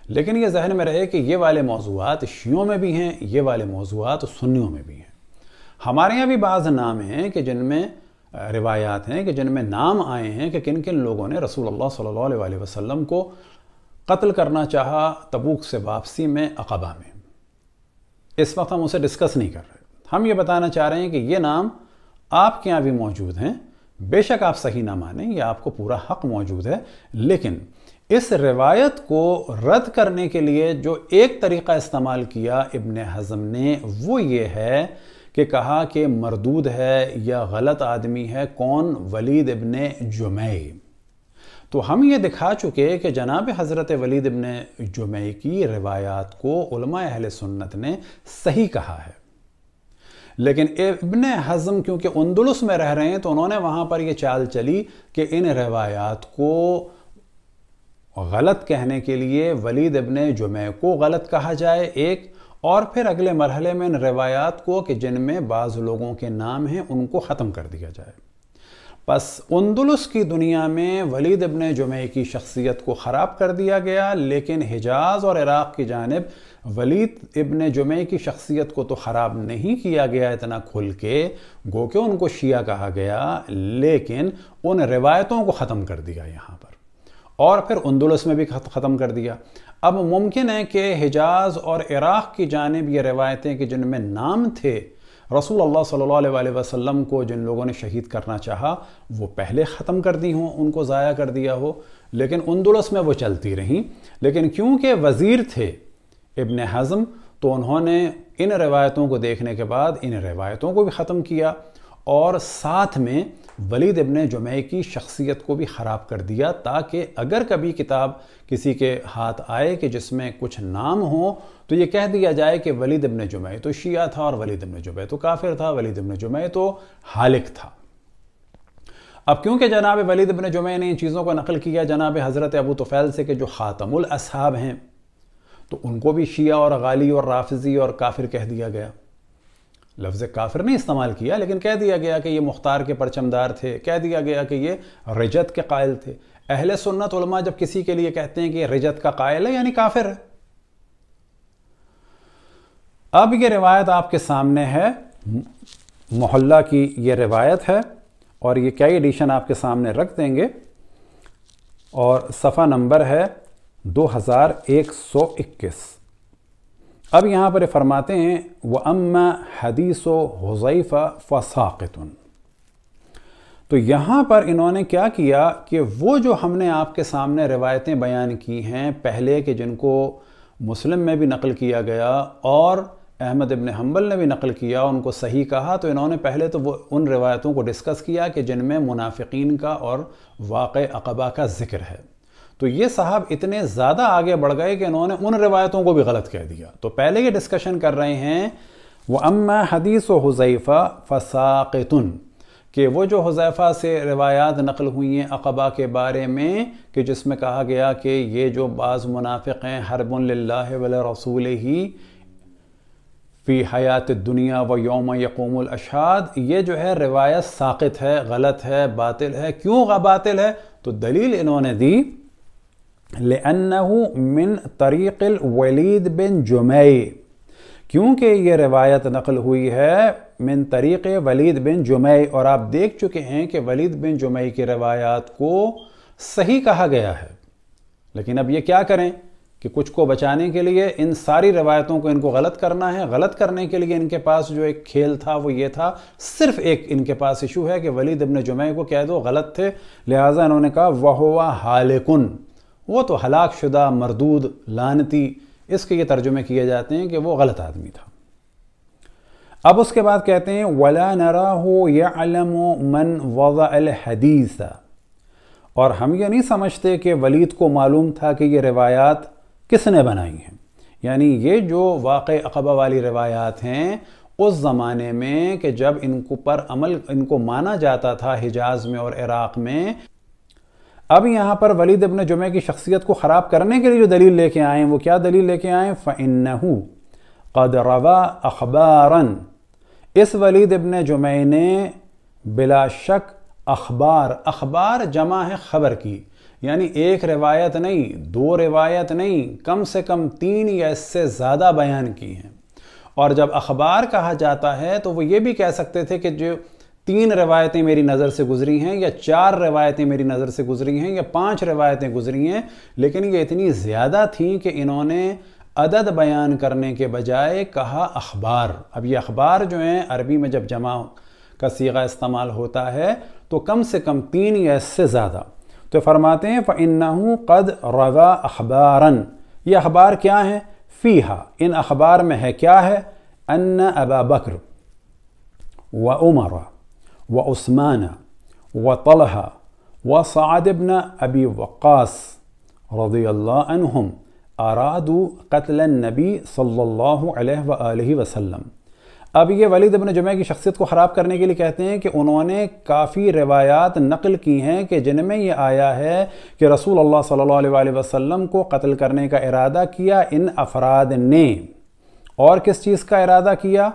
لیکن یہ ذہن میں رہے کہ یہ والے موضوعات شیعوں میں بھی ہیں، یہ والے موضوعات سنیوں میں بھی ہیں۔ ہمارے یہاں بھی بعض نام ہیں کہ جن میں روایات ہیں کہ جن میں نام آئے ہیں کہ کن کن لوگوں نے رسول اللہ صلی اللہ علیہ وسلم کو قتل کرنا چاہا تبوک سے واپسی میں عقبہ میں۔ اس وقت ہم اسے ڈسکس نہیں کر رہے، ہم یہ بتانا چاہ رہے ہیں کہ یہ نام آپ کے یہاں بھی موجود ہیں، بے شک آپ صحیح نہ مانیں، یہ آپ کو پورا حق موجود ہے، لیکن اس روایت کو رد کرنے کے لیے جو ایک طریقہ استعمال کیا ابن حزم نے وہ یہ ہے کہ کہا کہ مردود ہے یا غلط آدمی ہے، کون؟ ولید ابن جمیع۔ تو ہم یہ دکھا چکے کہ جناب حضرت ولید ابن جمیع کی روایات کو علماء اہل سنت نے صحیح کہا ہے، لیکن ابن حزم کیونکہ اندلس میں رہ رہے ہیں تو انہوں نے وہاں پر یہ چال چلی کہ ان روایات کو غلط کہنے کے لیے ولید ابن جمیع کو غلط کہا جائے ایک، اور پھر اگلے مرحلے میں ان روایات کو کہ جن میں بعض لوگوں کے نام ہیں ان کو ختم کر دیا جائے۔ پس اندلس کی دنیا میں ولید ابن جمیع کی شخصیت کو خراب کر دیا گیا، لیکن حجاز اور عراق کی جانب ولید ابن جمیع کی شخصیت کو تو خراب نہیں کیا گیا اتنا کھل کے، گو کہ ان کو شیعہ کہا گیا، لیکن ان روایتوں کو ختم کر دیا یہاں پر، اور پھر اندلس میں بھی ختم کر دیا۔ اب ممکن ہے کہ حجاز اور عراق کی جانب یہ روایتیں کہ جن میں نام تھے رسول اللہ صلی اللہ علیہ وسلم کو جن لوگوں نے شہید کرنا چاہا وہ پہلے ختم کر دی ہوں، ان کو ضائع کر دیا ہو، لیکن اندلس میں وہ چلتی رہیں۔ لیکن کیونکہ وزیر تھے ابن حزم تو انہوں نے ان روایتوں کو دیکھنے کے بعد ان روایتوں کو بھی ختم کیا، اور ساتھ میں ولید ابن جمع کی شخصیت کو بھی خراب کر دیا، تاکہ اگر کبھی کتاب کسی کے ہاتھ آئے کہ جس میں کچھ نام ہو تو یہ کہہ دیا جائے کہ ولید ابن جمع تو شیعہ تھا، اور ولید ابن جمع تو کافر تھا، ولید ابن جمع تو ہالک تھا۔ اب کیونکہ جناب ولید ابن جمع نے ان چیزوں کو نقل کیا جناب حضرت ابو طفیل سے کہ جو خاتم الاصحاب ہیں، تو ان کو بھی شیعہ اور غالی اور رافضی اور کافر کہہ دیا گیا۔ لفظ کافر نہیں استعمال کیا، لیکن کہہ دیا گیا کہ یہ مختار کے پرچمدار تھے، کہہ دیا گیا کہ یہ رجت کے قائل تھے۔ اہل سنت علماء جب کسی کے لیے کہتے ہیں کہ یہ رجت کا قائل ہے یعنی کافر ہے۔ اب یہ روایت آپ کے سامنے ہے، محلہ کی یہ روایت ہے، اور یہ کئی ایڈیشن آپ کے سامنے رکھ دیں گے، اور صفحہ نمبر ہے 2121۔ اب یہاں پر فرماتے ہیں وَأَمَّا حَدِيثُ حُذَيْفَةَ فَسَاقِطٌ۔ تو یہاں پر انہوں نے کیا کیا کہ وہ جو ہم نے آپ کے سامنے روایتیں بیان کی ہیں پہلے، کہ جن کو مسلم میں بھی نقل کیا گیا اور احمد ابن حنبل نے بھی نقل کیا، ان کو صحیح کہا، تو انہوں نے پہلے تو ان روایتوں کو ڈسکس کیا کہ جن میں منافقین کا اور واقع عقبہ کا ذکر ہے۔ تو یہ صاحب اتنے زیادہ آگے بڑھ گئے کہ انہوں نے ان روایتوں کو بھی غلط کہہ دیا۔ تو پہلے یہ ڈسکشن کر رہے ہیں وَأَمَّا حَدِيثُ حُذَيْفَةَ فَسَاقِطٌ، کہ وہ جو حذیفہ سے روایات نقل ہوئی ہیں عقبہ کے بارے میں، کہ جس میں کہا گیا کہ یہ جو بعض منافق ہیں حرب للہ ولرسولہ فی حیات الدنیا و یوم یقوم الاشہاد، یہ جو ہے روایت ساقط ہے، غلط ہے، باطل ہے۔ کیوں باطل ہے؟ تو دلیل انہوں نے دی لِأَنَّهُ مِن طریق الولید بن جمع، کیونکہ یہ روایت نقل ہوئی ہے من طریق ولید بن جمع، اور آپ دیکھ چکے ہیں کہ ولید بن جمع کی روایات کو صحیح کہا گیا ہے۔ لیکن اب یہ کیا کریں کہ کچھ کو بچانے کے لیے ان ساری روایتوں کو ان کو غلط کرنا ہے۔ غلط کرنے کے لیے ان کے پاس جو ایک کھیل تھا وہ یہ تھا، صرف ایک ان کے پاس ایشو ہے کہ ولید ابن جمع کو کہہ دو غلط تھے، لہٰذا انہوں نے کہا وَهُوَ هَالِكٌ، وہ تو ہلاک شدہ، مردود، لعنتی، اس کے یہ ترجمے کیے جاتے ہیں کہ وہ غلط آدمی تھا۔ اب اس کے بعد کہتے ہیں وَلَا نَرَاهُ يَعْلَمُ مَنْ وَضَعَ الْحَدِيثَ، اور ہم یہ نہیں سمجھتے کہ ولید کو معلوم تھا کہ یہ روایات کس نے بنائی ہیں، یعنی یہ جو واقع عقبہ والی روایات ہیں اس زمانے میں کہ جب ان کو پر عمل ان کو مانا جاتا تھا حجاز میں اور عراق میں۔ اب یہاں پر ولید ابن جمع کی شخصیت کو خراب کرنے کے لیے جو دلیل لے کے آئے ہیں وہ کیا دلیل لے کے آئے ہیں؟ فَإِنَّهُ قَدْ رَوَى أَخْبَارًا، اس ولید ابن جمع نے بلا شک اخبار جمع ہے خبر کی، یعنی ایک روایت نہیں، دو روایت نہیں، کم سے کم 3 یا اس سے زیادہ بیان کی ہیں۔ اور جب اخبار کہا جاتا ہے تو وہ یہ بھی کہہ سکتے تھے کہ جو 3 روایتیں میری نظر سے گزری ہیں، یا 4 روایتیں میری نظر سے گزری ہیں، یا 5 روایتیں گزری ہیں، لیکن یہ اتنی زیادہ تھیں کہ انہوں نے عدد بیان کرنے کے بجائے کہا اخبار۔ اب یہ اخبار جو ہیں عربی میں جب جمع کا صیغہ استعمال ہوتا ہے تو کم سے کم 3 یا اس سے زیادہ۔ تو فرماتے ہیں فَإِنَّهُ قَدْ رَوَى أَخْبَارًا، یہ اخبار کیا ہیں؟ فِيهَا، ان اخبار میں ہے کیا ہے؟ أَنَّ أَبَا بَكْرَ وَعُمَرَ وَعُثْمَانَ وَطَلْحَةَ وَسَعْدَ بْنَ أَبِي وَقَّاص رضی اللہ عنہم ارادوا قتل النبی صلی اللہ علیہ وآلہ وسلم۔ اب یہ ولید ابن جمع کی شخصیت کو خراب کرنے کے لیے کہتے ہیں کہ انہوں نے کافی روایات نقل کی ہیں کہ جن میں یہ آیا ہے کہ رسول اللہ صلی اللہ علیہ وآلہ وسلم کو قتل کرنے کا ارادہ کیا ان افراد نے۔ اور کس چیز کا ارادہ کیا؟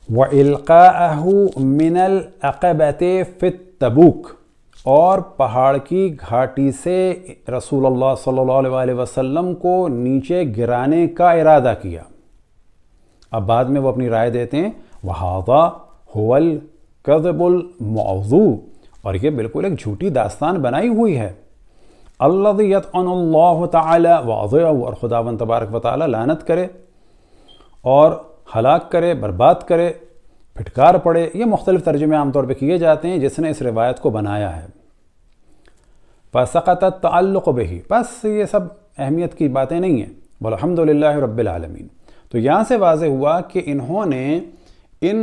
وَإِلْقَاءَهُ مِنَ الْعَقَبَةِ فِي التَّبُوكِ، اور پہاڑ کی گھاٹی سے رسول اللہ صلی اللہ علیہ وآلہ وسلم کو نیچے گرانے کا ارادہ کیا۔ اب بعد میں وہ اپنی رائے دیتے ہیں وَهَذَا هُوَ الْكَذِبُ الْمَوْضُوعُ، اور یہ بالکل ایک جھوٹی داستان بنائی ہوئی ہے۔ الَّذِي يَطْعَنُ اللَّهُ تَعَالَى وَعَضِيَهُ، اور خداوند تبارک و تعالی لعنت کرے اور ہلاک کرے، برباد کرے، پھٹکار پڑے۔ یہ مختلف ترجمے عام طور پہ کیے جاتے ہیں جس نے اس روایت کو بنایا ہے۔ فَسَقَطَ التَّعَلُّقُ بِهِ، بس یہ سب اہمیت کی باتیں نہیں ہیں۔ وَالْحَمْدُ لِلَّهِ رَبِّ الْعَالَمِينَ۔ تو یہاں سے واضح ہوا کہ انہوں نے ان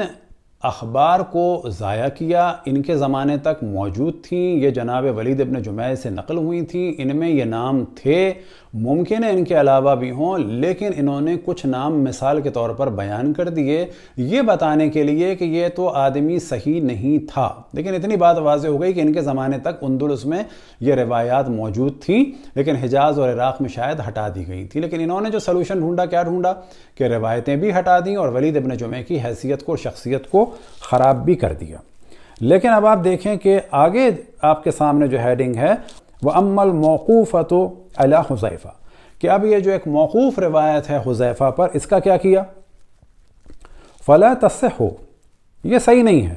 اخبار کو ضائع کیا، ان کے زمانے تک موجود تھیں، یہ جناب ولید ابن جمیع سے نقل ہوئی تھیں، ان میں یہ نام تھے، ممکن ہے ان کے علاوہ بھی ہوں، لیکن انہوں نے کچھ نام مثال کے طور پر بیان کر دیے یہ بتانے کے لیے کہ یہ تو آدمی صحیح نہیں تھا، لیکن اتنی بات واضح ہو گئی کہ ان کے زمانے تک اندلس میں یہ روایات موجود تھیں، لیکن حجاز اور عراق میں شاید ہٹا دی گئی تھیں۔ لیکن انہوں نے جو سلوشن ڈھونڈا، کیا ڈھونڈا کہ روایتیں بھی ہٹا دیں اور ولید ابن جمیع کی حیثیت کو، شخصیت کو خراب بھی کر دیا۔ لیکن اب آپ دیکھیں کہ آگے آپ کے سامنے جو ہیڈنگ ہے وَأَمَّا الْمَوْقُوفَةُ عَلَى حُذَيْفَةَ، کہ اب یہ جو ایک موقوف روایت ہے حذیفہ پر، اس کا کیا کیا؟ فَلَا تَصِحُّ، یہ صحیح نہیں ہے،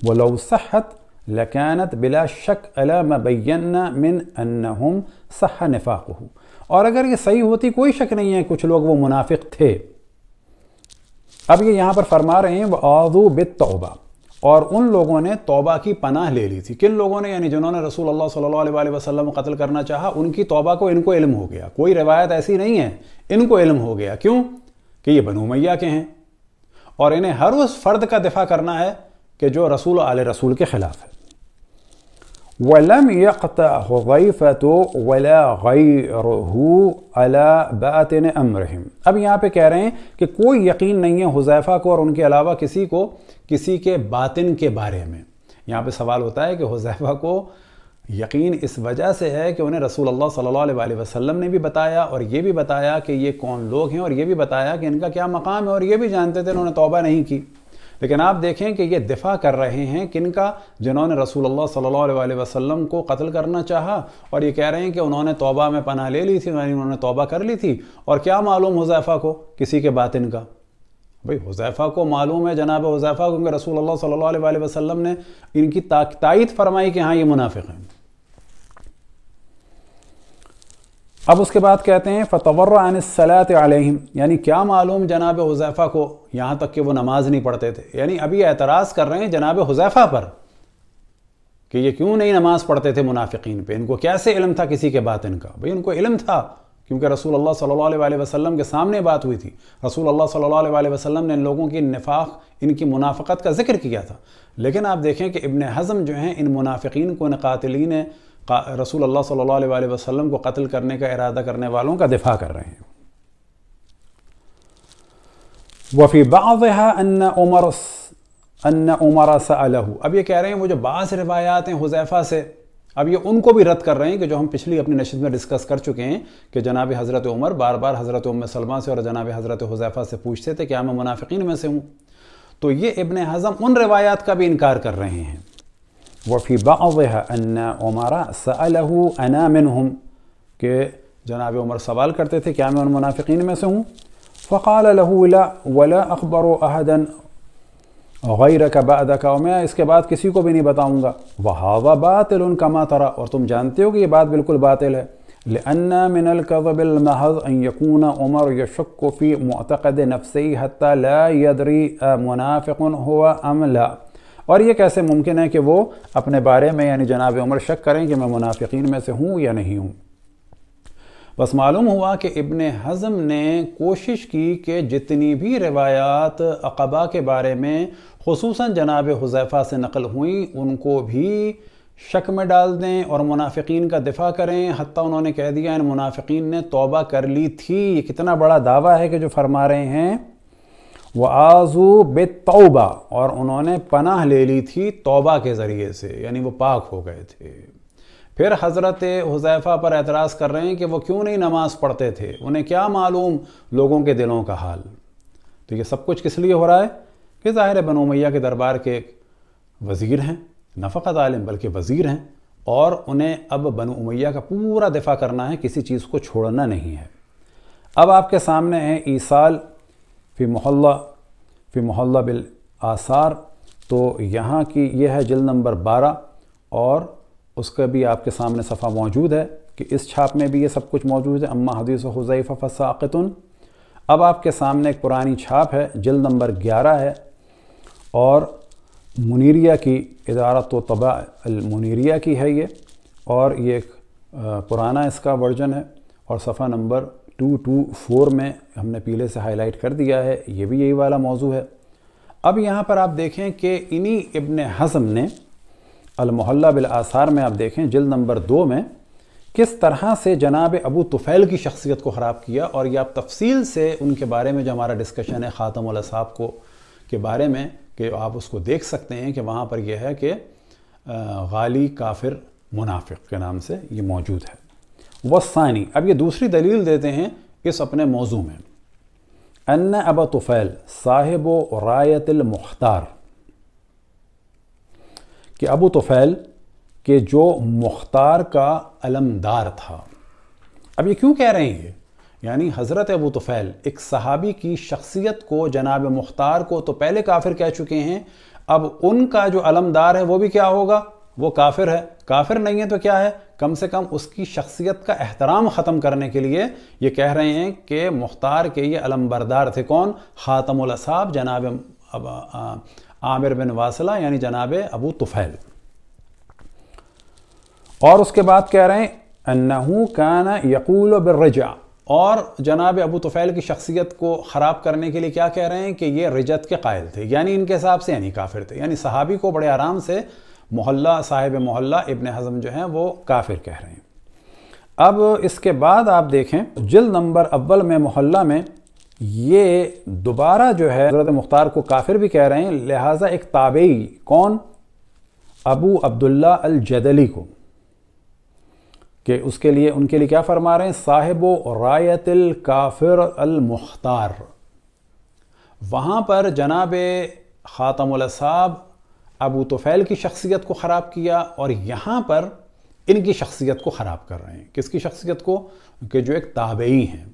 وَلَوْ صَحَّتْ لَكَانَتْ بِلَا شَكْ عَلَى مَا بَيَّنَّا مِنْ أَنَّهُمْ صَحَّ نِفَاقُهُ، اور اگر یہ صحیح ہوتی کوئی شک نہیں ہے کچھ لوگ وہ منافق تھے۔ اب یہ یہاں پر فرما رہے ہیں وَآذُوا بِالتَّوْبَةِ، اور ان لوگوں نے توبہ کی پناہ لے لی تھی۔ کن لوگوں نے؟ یعنی جنہوں نے رسول اللہ صلی اللہ علیہ وسلم کو قتل کرنا چاہا، ان کی توبہ کو ان کو علم ہو گیا۔ کوئی روایت ایسی نہیں ہے، ان کو علم ہو گیا۔ کیوں؟ کہ یہ بنو امیہ کے ہیں اور انہیں ہر اس فرد کا دفاع کرنا ہے کہ جو رسول آل رسول کے خلاف ہے۔ وَلَمْ يَقْطَعْ حُذَيْفَةُ وَلَا غَيْرُهُ عَلَى بَاطِنِ أَمْرِهِمْ، اب یہاں پہ کہہ رہے ہیں کہ کوئی یقین نہیں ہے حذیفہ کو اور ان کے علاوہ کسی کو کسی کے باطن کے بارے میں۔ یہاں پہ سوال ہوتا ہے کہ حذیفہ کو یقین اس وجہ سے ہے کہ انہیں رسول اللہ صلی اللہ علیہ وسلم نے بھی بتایا اور یہ بھی بتایا کہ یہ کون لوگ ہیں اور یہ بھی بتایا کہ ان کا کیا مقام ہے، اور یہ بھی جانتے تھے، انہوں نے توبہ نہیں کی۔ لیکن آپ دیکھیں کہ یہ دفاع کر رہے ہیں کن کا؟ جنہوں نے رسول اللہ صلی اللہ علیہ وسلم کو قتل کرنا چاہا، اور یہ کہہ رہے ہیں کہ انہوں نے توبہ میں پناہ لے لی تھی، یعنی انہوں نے توبہ کر لی تھی۔ اور کیا معلوم حذیفہ کو کسی کے باطن کا؟ بھئی حذیفہ کو معلوم ہے، جناب حذیفہ کو، کہ رسول اللہ صلی اللہ علیہ وسلم نے ان کی تائید فرمائی کہ ہاں یہ منافق ہیں۔ اب اس کے بعد کہتے ہیں فَتَوَرَّ عَنِ الصَّلَاةِ عَلَيْهِمْ، یعنی کیا معلوم جناب حذیفہ کو، یہاں تک کہ وہ نماز نہیں پڑھتے تھے۔ یعنی ابھی اعتراض کر رہے ہیں جناب حذیفہ پر کہ یہ کیوں نہیں نماز پڑھتے تھے منافقین پہ، ان کو کیسے علم تھا کسی کے باطن کا؟ بھئی ان کو علم تھا، کیونکہ رسول اللہ صلی اللہ علیہ وسلم کے سامنے بات ہوئی تھی، رسول اللہ صلی اللہ علیہ وسلم نے ان لوگوں کی نفاق، ان کی منافقت کا ذکر کیا تھا۔ لیکن آپ دیکھیں کہ ابن حزم جو ہیں ان منافقین کو، ان قاتلین رسول اللہ صلی اللہ علیہ وسلم کو قتل کرنے کا ارادہ کرنے والوں کا دفاع کر رہے ہیں۔ وفی بعضها ان عمر سألہ، اب یہ کہہ رہے ہیں وہ جو بعض روایات ہیں حذیفہ سے، اب یہ ان کو بھی رد کر رہے ہیں کہ جو ہم پچھلی اپنی نشست میں ڈسکس کر چکے ہیں کہ جناب حضرت عمر بار بار حضرت ام سلمہ سے اور جناب حضرت حذیفہ سے پوچھتے تھے کیا میں منافقین میں سے ہوں؟ تو یہ ابن حزم ان روایات کا بھی انکار کر رہے ہیں۔ وفی بعضها ان عمر سألہ انا منہم، کہ جناب عمر سوال کرتے تھے کیا میں ان منافقین میں سے ہوں؟ فقال له لا ولا اخبر احدا غیرک بعدک، اور میں اس کے بعد کسی کو بھی نہیں بتاؤں گا۔ وہذا باطل کما ترى، اور تم جانتے ہو کہ یہ بات بالکل باطل ہے۔ لأن من الكذب المحض ان يكون عمر يشك في معتقد نفسه حتى لا يدري منافق هو ام لا، اور یہ کیسے ممکن ہے کہ وہ اپنے بارے میں یعنی جناب عمر شک کریں کہ میں منافقین میں سے ہوں یا نہیں ہوں۔ بس معلوم ہوا کہ ابن حزم نے کوشش کی کہ جتنی بھی روایات عقبہ کے بارے میں خصوصاً جناب حذیفہ سے نقل ہوئیں ان کو بھی شک میں ڈال دیں اور منافقین کا دفاع کریں، حتیٰ انہوں نے کہہ دیا ان منافقین نے توبہ کر لی تھی۔ یہ کتنا بڑا دعویٰ ہے کہ جو فرما رہے ہیں وَآذُوا بِالتَّوْبَةِ، اور انہوں نے پناہ لے لی تھی توبہ کے ذریعے سے، یعنی وہ پاک ہو گئے تھے۔ پھر حضرت حذیفہ پر اعتراض کر رہے ہیں کہ وہ کیوں نہیں نماز پڑھتے تھے، انہیں کیا معلوم لوگوں کے دلوں کا حال۔ تو یہ سب کچھ کس لیے ہو رہا ہے کہ ظاہر بنو امیہ کے دربار کے ایک وزیر ہیں، نہ فقط عالم بلکہ وزیر ہیں، اور انہیں اب بنو امیہ کا پورا دفاع کرنا ہے، کسی چیز کو چھوڑنا نہیں ہے۔ اب آپ کے سامنے ہے ایصال فی محلہ بالآثار، تو یہاں کی یہ ہے جلد نمبر 12 اور اس کا بھی آپ کے سامنے صفحہ موجود ہے کہ اس چھاپ میں بھی یہ سب کچھ موجود ہے۔ اما حدیث حذیفہ فساقط، اب آپ کے سامنے ایک پرانی چھاپ ہے جلد نمبر 11 ہے اور منیریہ کی ادارت و طبع المنیریہ کی ہے یہ، اور یہ ایک پرانا اس کا ورژن ہے اور صفحہ نمبر 224 میں ہم نے پیلے سے ہائی لائٹ کر دیا ہے، یہ بھی یہی والا موضوع ہے۔ اب یہاں پر آپ دیکھیں کہ انہی ابن حزم نے المحلہ بالآثار میں آپ دیکھیں جلد نمبر 2 میں کس طرح سے جناب ابو طفیل کی شخصیت کو خراب کیا، اور یہ آپ تفصیل سے ان کے بارے میں جو ہمارا ڈسکشن ہے خاتم الاصحاب کے بارے میں کہ آپ اس کو دیکھ سکتے ہیں کہ وہاں پر یہ ہے کہ غالی کافر منافق کے نام سے یہ موجود ہے۔ والثانی، اب یہ دوسری دلیل دیتے ہیں اس اپنے موضوع میں، ان ابا طفیل صاحب رایت المختار، کہ ابو طفیل کہ جو مختار کا علمدار تھا۔ اب یہ کیوں کہہ رہے ہیں یہ؟ یعنی حضرت ابو طفیل ایک صحابی کی شخصیت کو، جناب مختار کو تو پہلے کافر کہہ چکے ہیں، اب ان کا جو علمدار ہے وہ بھی کیا ہوگا؟ وہ کافر ہے۔ کافر نہیں ہے تو کیا ہے؟ کم سے کم اس کی شخصیت کا احترام ختم کرنے کے لیے یہ کہہ رہے ہیں کہ مختار کے یہ علمبردار تھے کون؟ خاتم الاصحاب جناب عامر بن واصلہ یعنی جناب ابو طفیل۔ اور اس کے بعد کہہ رہے ہیں انہو کان یقول بالرجع، اور جناب ابو طفیل کی شخصیت کو خراب کرنے کے لیے کیا کہہ رہے ہیں کہ یہ رجت کے قائل تھے، یعنی ان کے حساب سے یعنی کافر تھے، یعنی صحابی کو بڑے آرام سے محلہ صاحب محلہ ابن حزم جو ہیں وہ کافر کہہ رہے ہیں۔ اب اس کے بعد آپ دیکھیں جلد نمبر 1 میں محلہ میں یہ دوبارہ جو ہے حضرت مختار کو کافر بھی کہہ رہے ہیں، لہٰذا ایک تابعی کون؟ ابو عبداللہ الجدلی کو، کہ اس کے لیے ان کے لیے کیا فرما رہے ہیں؟ صاحب رایت الکافر المختار۔ وہاں پر جناب خاتم الاصحاب ابو طفیل کی شخصیت کو خراب کیا، اور یہاں پر ان کی شخصیت کو خراب کر رہے ہیں۔ کس کی شخصیت کو؟ کہ جو ایک تابعی ہیں۔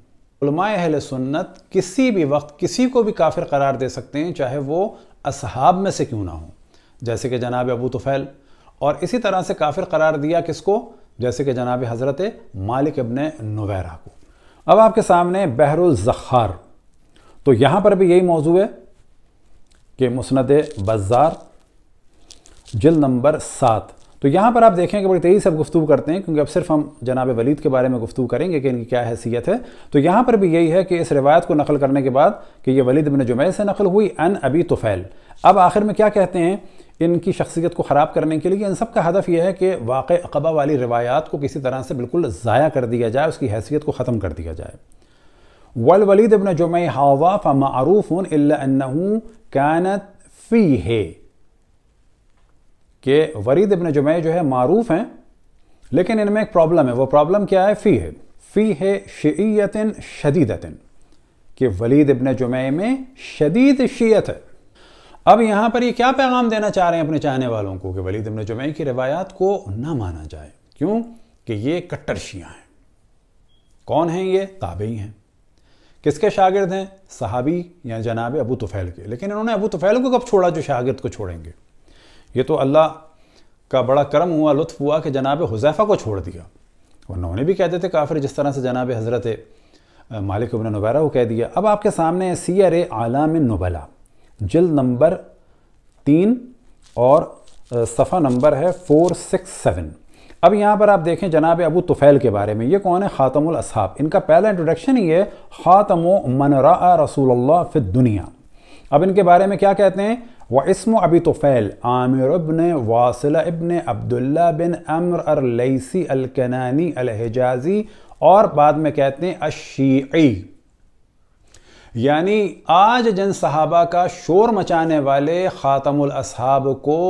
علماء اہل سنت کسی بھی وقت کسی کو بھی کافر قرار دے سکتے ہیں، چاہے وہ اصحاب میں سے کیوں نہ ہوں، جیسے کہ جناب ابو طفیل، اور اسی طرح سے کافر قرار دیا کس کو؟ جیسے کہ جناب حضرت مالک ابن نویرہ کو۔ اب آپ کے سامنے بحر الزخار، تو یہاں پر بھی یہی موضوع ہے کہ مسند بزار جلد نمبر 7، تو یہاں پر آپ دیکھیں کہ بڑی تیزی سے گفتگو کرتے ہیں کیونکہ اب صرف ہم جناب ولید کے بارے میں گفتگو کریں گے کہ ان کی کیا حیثیت ہے۔ تو یہاں پر بھی یہی ہے کہ اس روایت کو نقل کرنے کے بعد کہ یہ ولید بن جمیع سے نقل ہوئی ان ابی طفیل، اب آخر میں کیا کہتے ہیں ان کی شخصیت کو خراب کرنے کے لیے؟ ان سب کا ہدف یہ ہے کہ واقع عقبہ والی روایات کو کسی طرح سے بالکل ضائع کر دیا جائے، اس کی حیثیت کو ختم کر دیا جائے۔ والولید بن جمیع ھذا فمعروف الا انه كانت فیہ، کہ ولید ابن جمیع جو ہے معروف ہیں لیکن ان میں ایک پرابلم ہے، وہ پرابلم کیا ہے؟ فیہ شیعیت شدیدت، کہ ولید ابن جمیع میں شدید شیعت ہے۔ اب یہاں پر یہ کیا پیغام دینا چاہ رہے ہیں اپنے چاہنے والوں کو؟ کہ ولید ابن جمیع کی روایات کو نہ مانا جائے، کیوں؟ کہ یہ کٹر شیعہ ہیں۔ کون ہیں یہ؟ تابعی ہیں۔ کس کے شاگرد ہیں؟ صحابی یا جناب ابو طفیل کے، لیکن انہوں نے ابو طفیل کو کب چھوڑا جو شاگرد کو چھوڑیں گے؟ یہ تو اللہ کا بڑا کرم ہوا، لطف ہوا کہ جناب حذیفہ کو چھوڑ دیا، ورنہ انہیں بھی کہتے تھے کافر، جس طرح سے جناب حضرت مالک ابن نویرہ کو کہہ دیا۔ اب آپ کے سامنے سیر اعلام النبلاء جلد نمبر 3 اور صفحہ نمبر ہے 467۔ اب یہاں پر آپ دیکھیں جناب ابو طفیل کے بارے میں، یہ کون ہے؟ خاتم الاصحاب۔ ان کا پہلا انٹروڈکشن ہی ہے خاتم من رأى رسول اللہ فی الدنیا۔ اب ان کے بارے میں کیا کہتے ہیں؟ وَاسْمُ ابی طفیل عامر ابن واصلہ ابن عبداللہ بن عمر اللیثی الکنانی الحجازی، اور بعد میں کہتے ہیں الشیعی، یعنی آج جن صحابہ کا شور مچانے والے خاتم الاصحاب کو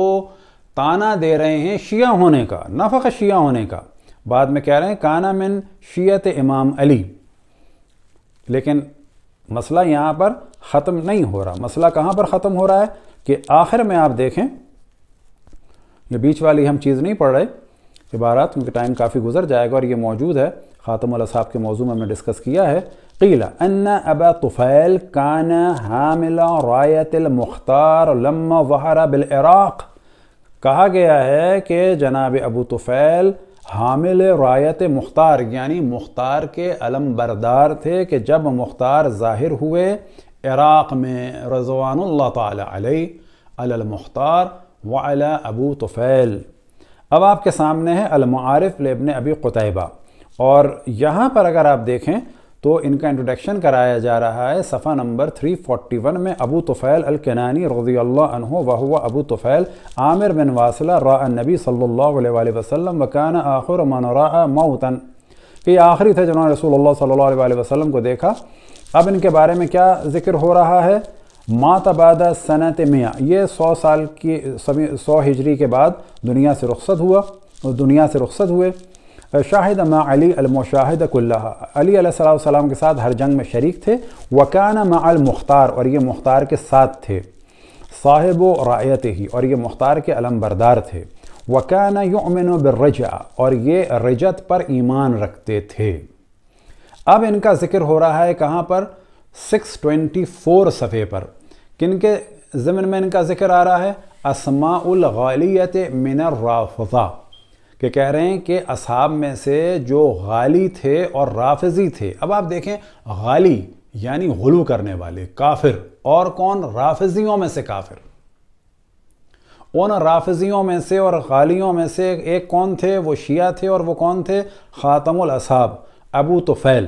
تانا دے رہے ہیں شیعہ ہونے کا، نہ فقط شیعہ ہونے کا، بعد میں کہہ رہے ہیں کانا من شیعت امام علی، لیکن مسئلہ یہاں پر ختم نہیں ہو رہا۔ مسئلہ کہاں پر ختم ہو رہا ہے کہ آخر میں آپ دیکھیں، یہ بیچ والی ہم چیز نہیں پڑھ رہے عبارات کیونکہ ٹائم کافی گزر جائے گا، اور یہ موجود ہے خاتم الاصحاب کے موضوع میں ہم نے ڈسکس کیا ہے۔ قیل ان ابا طفیل کان حامل رایت المختار لما ظہر بالعراق، کہا گیا ہے کہ جناب ابو طفیل حامل رایت مختار یعنی مختار کے علم بردار تھے کہ جب مختار ظاہر ہوئے عراق میں، رضوان اللہ تعالی علیہ علی المختار وعلی ابو طفیل۔ اب آپ کے سامنے ہے المعارف لابن ابی قتیبہ، اور یہاں پر اگر آپ دیکھیں تو ان کا انٹروڈکشن کرایا جا رہا ہے صفحہ نمبر 341 میں۔ ابو طفیل الکنانی رضی اللہ عنہ وہو ابو طفیل عامر بن واصلہ راء النبی صلی اللہ علیہ وآلہ وسلم وکان آخر من راء موتا، کہ یہ آخری تھے جنہوں نے رسول اللہ صلی اللہ علیہ وآلہ وسلم کو دیکھا۔ اب ان کے بارے میں کیا ذکر ہو رہا ہے؟ مات بعد سنۃ 100، یہ 100 ہجری کے بعد دنیا سے رخصت ہوئے۔ شاہد مع علی المشاہد کلہا، علی علیہ السلام کے ساتھ ہر جنگ میں شریک تھے۔ وکان مع المختار، اور یہ مختار کے ساتھ تھے۔ صاحب و رایتہ، اور یہ مختار کے علم بردار تھے۔ وکان یؤمن بالرجع، اور یہ رجت پر ایمان رکھتے تھے۔ اب ان کا ذکر ہو رہا ہے کہاں پر؟ 624 صفحے پر۔ کن کے ضمن میں ان کا ذکر آ رہا ہے؟ اسماء الغالیت من الرافضہ، کہ کہہ رہے ہیں کہ اصحاب میں سے جو غالی تھے اور رافضی تھے۔ اب آپ دیکھیں، غالی یعنی غلو کرنے والے، کافر، اور کون؟ رافضیوں میں سے کافر۔ ان رافضیوں میں سے اور غالیوں میں سے ایک کون تھے؟ وہ شیعہ تھے، اور وہ کون تھے؟ خاتم الاصحاب ابو طفیل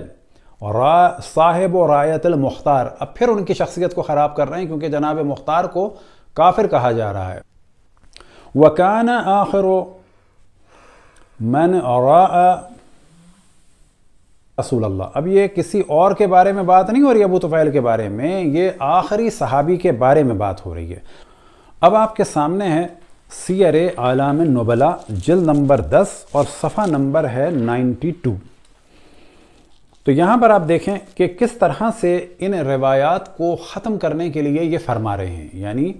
صاحب و رایت المختار۔ اب پھر ان کی شخصیت کو خراب کر رہے ہیں، کیونکہ جناب مختار کو کافر کہا جا رہا ہے۔ وَكَانَ آخِرُ من راء رسول اللہ، اب یہ کسی اور کے بارے میں بات نہیں ہو رہی ابو طفیل کے بارے میں، یہ آخری صحابی کے بارے میں بات ہو رہی ہے۔ اب آپ کے سامنے ہے سیر اعلام النبلاء جلد نمبر 10 اور صفحہ نمبر ہے 92۔ تو یہاں پر آپ دیکھیں کہ کس طرح سے ان روایات کو ختم کرنے کے لیے یہ فرما رہے ہیں، یعنی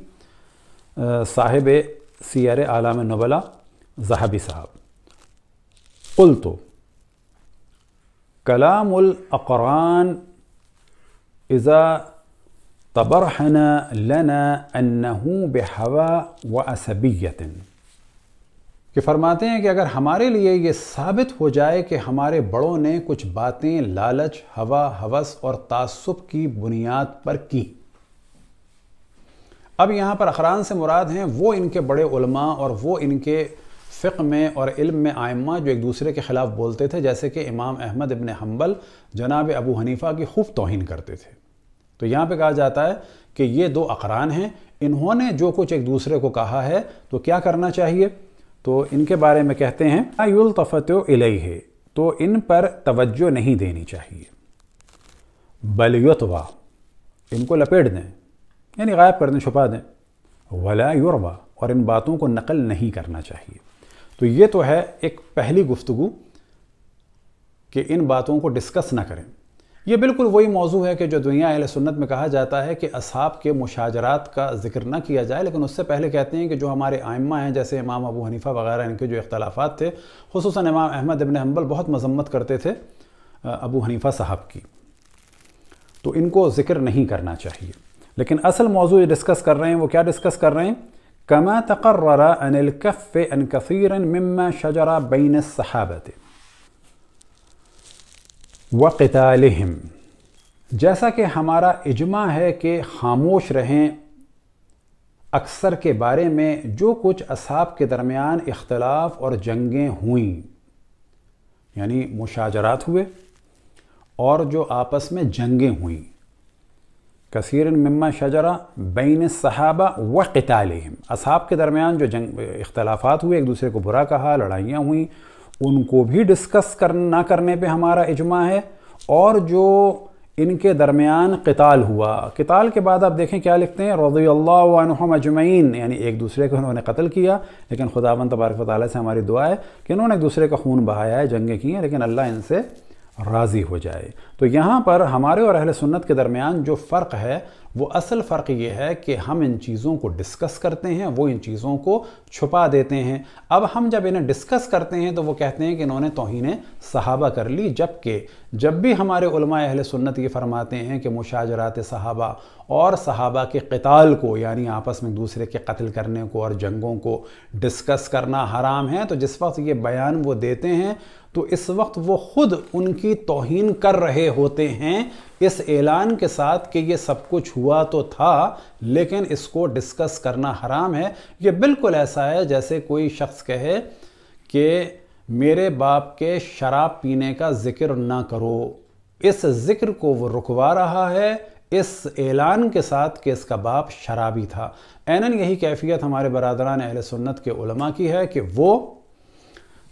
صاحب سیر اعلام النبلاء ذہبی صاحب۔ قلت کلام الاقران اذا تبرہن لنا انہ بہوا وعصبیت، کہ فرماتے ہیں کہ اگر ہمارے لیے یہ ثابت ہو جائے کہ ہمارے بڑوں نے کچھ باتیں لالچ، ہوا، ہوس اور تعصب کی بنیاد پر کی۔ اب یہاں پر اقران سے مراد ہیں وہ ان کے بڑے علماء اور وہ ان کے فقہ میں اور علم میں ائمہ جو ایک دوسرے کے خلاف بولتے تھے، جیسے کہ امام احمد ابن حنبل جناب ابو حنیفہ کی خوب توہین کرتے تھے۔ تو یہاں پہ کہا جاتا ہے کہ یہ دو اقران ہیں، انہوں نے جو کچھ ایک دوسرے کو کہا ہے تو کیا کرنا چاہیے؟ تو ان کے بارے میں کہتے ہیں لا یلتفت الیہ، تو ان پر توجہ نہیں دینی چاہیے، بل یطوی، ان کو لپیٹ دیں، یعنی غائب کر دیں، چھپا دیں، ولا یروی، اور ان باتوں کو نقل نہیں کرنا چاہیے۔ تو یہ تو ہے ایک پہلی گفتگو کہ ان باتوں کو ڈسکس نہ کریں۔ یہ بالکل وہی موضوع ہے کہ جو دنیا اہل سنت میں کہا جاتا ہے کہ اصحاب کے مشاجرات کا ذکر نہ کیا جائے، لیکن اس سے پہلے کہتے ہیں کہ جو ہمارے ائمہ ہیں جیسے امام ابو حنیفہ وغیرہ، ان کے جو اختلافات تھے، خصوصاً امام احمد ابن حنبل بہت مذمت کرتے تھے ابو حنیفہ صاحب کی، تو ان کو ذکر نہیں کرنا چاہیے۔ لیکن اصل موضوع ڈسکس کر رہے ہیں وہ کیا ڈسکس کر رہے ہیں؟ کما تقرر عن الکف عن کثیر مما شجر بین الصحابۃ وقتالہم، جیسا کہ ہمارا اجماع ہے کہ خاموش رہیں اکثر کے بارے میں جو کچھ اصحاب کے درمیان اختلاف اور جنگیں ہوئیں، یعنی مشاجرات ہوئے اور جو آپس میں جنگیں ہوئیں، کثیر مما شجرہ بین الصحابہ وقتالہم، اصحاب کے درمیان جو اختلافات ہوئے، ایک دوسرے کو برا کہا، لڑائیاں ہوئیں، ان کو بھی ڈسکس نہ کرنے پہ ہمارا اجماع ہے۔ اور جو ان کے درمیان قتال ہوا، قتال کے بعد آپ دیکھیں کیا لکھتے ہیں، رضی اللہ عنہم اجمعین، یعنی ایک دوسرے کو انہوں نے قتل کیا، لیکن خداوند تبارک و تعالیٰ سے ہماری دعا ہے کہ انہوں نے ایک دوسرے کا خون بہایا ہے، جنگیں کی ہیں، لیکن اللہ ان سے راضی ہو جائے۔ تو یہاں پر ہمارے اور اہل سنت کے درمیان جو فرق ہے وہ اصل فرق یہ ہے کہ ہم ان چیزوں کو ڈسکس کرتے ہیں، وہ ان چیزوں کو چھپا دیتے ہیں۔ اب ہم جب انہیں ڈسکس کرتے ہیں تو وہ کہتے ہیں کہ انہوں نے توہین صحابہ کر لی، جبکہ جب بھی ہمارے علماء اہل سنت یہ فرماتے ہیں کہ مشاجرات صحابہ اور صحابہ کے قتال کو، یعنی آپس میں دوسرے کے قتل کرنے کو اور جنگوں کو ڈسکس کرنا حرام ہے، تو جس وقت یہ بیان وہ دیتے ہیں تو اس وقت وہ خود ان کی توہین کر رہے ہوتے ہیں، اس اعلان کے ساتھ کہ یہ سب کچھ ہوا تو تھا لیکن اس کو ڈسکس کرنا حرام ہے۔ یہ بالکل ایسا ہے جیسے کوئی شخص کہے کہ میرے باپ کے شراب پینے کا ذکر نہ کرو، اس ذکر کو وہ رکوا رہا ہے اس اعلان کے ساتھ کہ اس کا باپ شرابی تھا۔ عیناً یہی کیفیت ہمارے برادران اہل سنت کے علماء کی ہے کہ وہ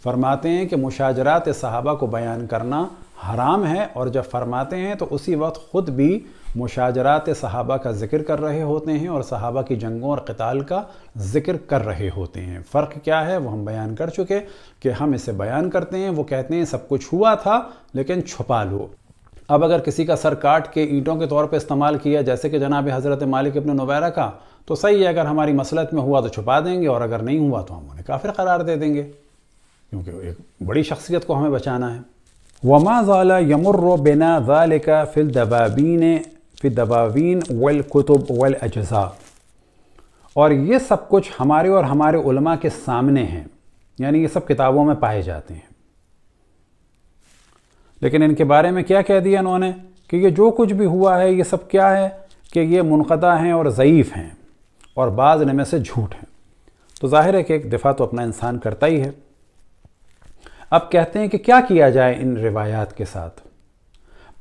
فرماتے ہیں کہ مشاجرات صحابہ کو بیان کرنا حرام ہے، اور جب فرماتے ہیں تو اسی وقت خود بھی مشاجرات صحابہ کا ذکر کر رہے ہوتے ہیں اور صحابہ کی جنگوں اور قتال کا ذکر کر رہے ہوتے ہیں۔ فرق کیا ہے وہ ہم بیان کر چکے کہ ہم اسے بیان کرتے ہیں، وہ کہتے ہیں سب کچھ ہوا تھا لیکن چھپا لو۔ اب اگر کسی کا سر کاٹ کے اینٹوں کے طور پہ استعمال کیا جیسے کہ جناب حضرت مالک ابن نویرہ کا، تو صحیح ہے، اگر ہماری مصلحت میں ہوا تو چھپا دیں گے، اور اگر نہیں ہوا تو ہم انہیں کافر قرار دے دیں گے، کیونکہ ایک بڑی شخصیت کو ہمیں بچانا ہے۔ وَمَا زَالَ يَمُرُّ بِنَا ذَلِكَ فِي الدَّوَاوِينِ وَالْكُتُبِ وَالْأَجْزَاءِ، اور یہ سب کچھ ہمارے اور ہمارے علماء کے سامنے ہیں، یعنی یہ سب کتابوں میں پائے جاتے ہیں۔ لیکن ان کے بارے میں کیا کہہ دیا انہوں نے کہ یہ جو کچھ بھی ہوا ہے یہ سب کیا ہے کہ یہ منقطع ہیں اور ضعیف ہیں، اور بعض ان میں سے جھوٹ ہیں۔ تو ظاہر ہے کہ ایک دفاع تو اپنا انسان کرتا ہی ہے۔ اب کہتے ہیں کہ کیا کیا جائے ان روایات کے ساتھ؟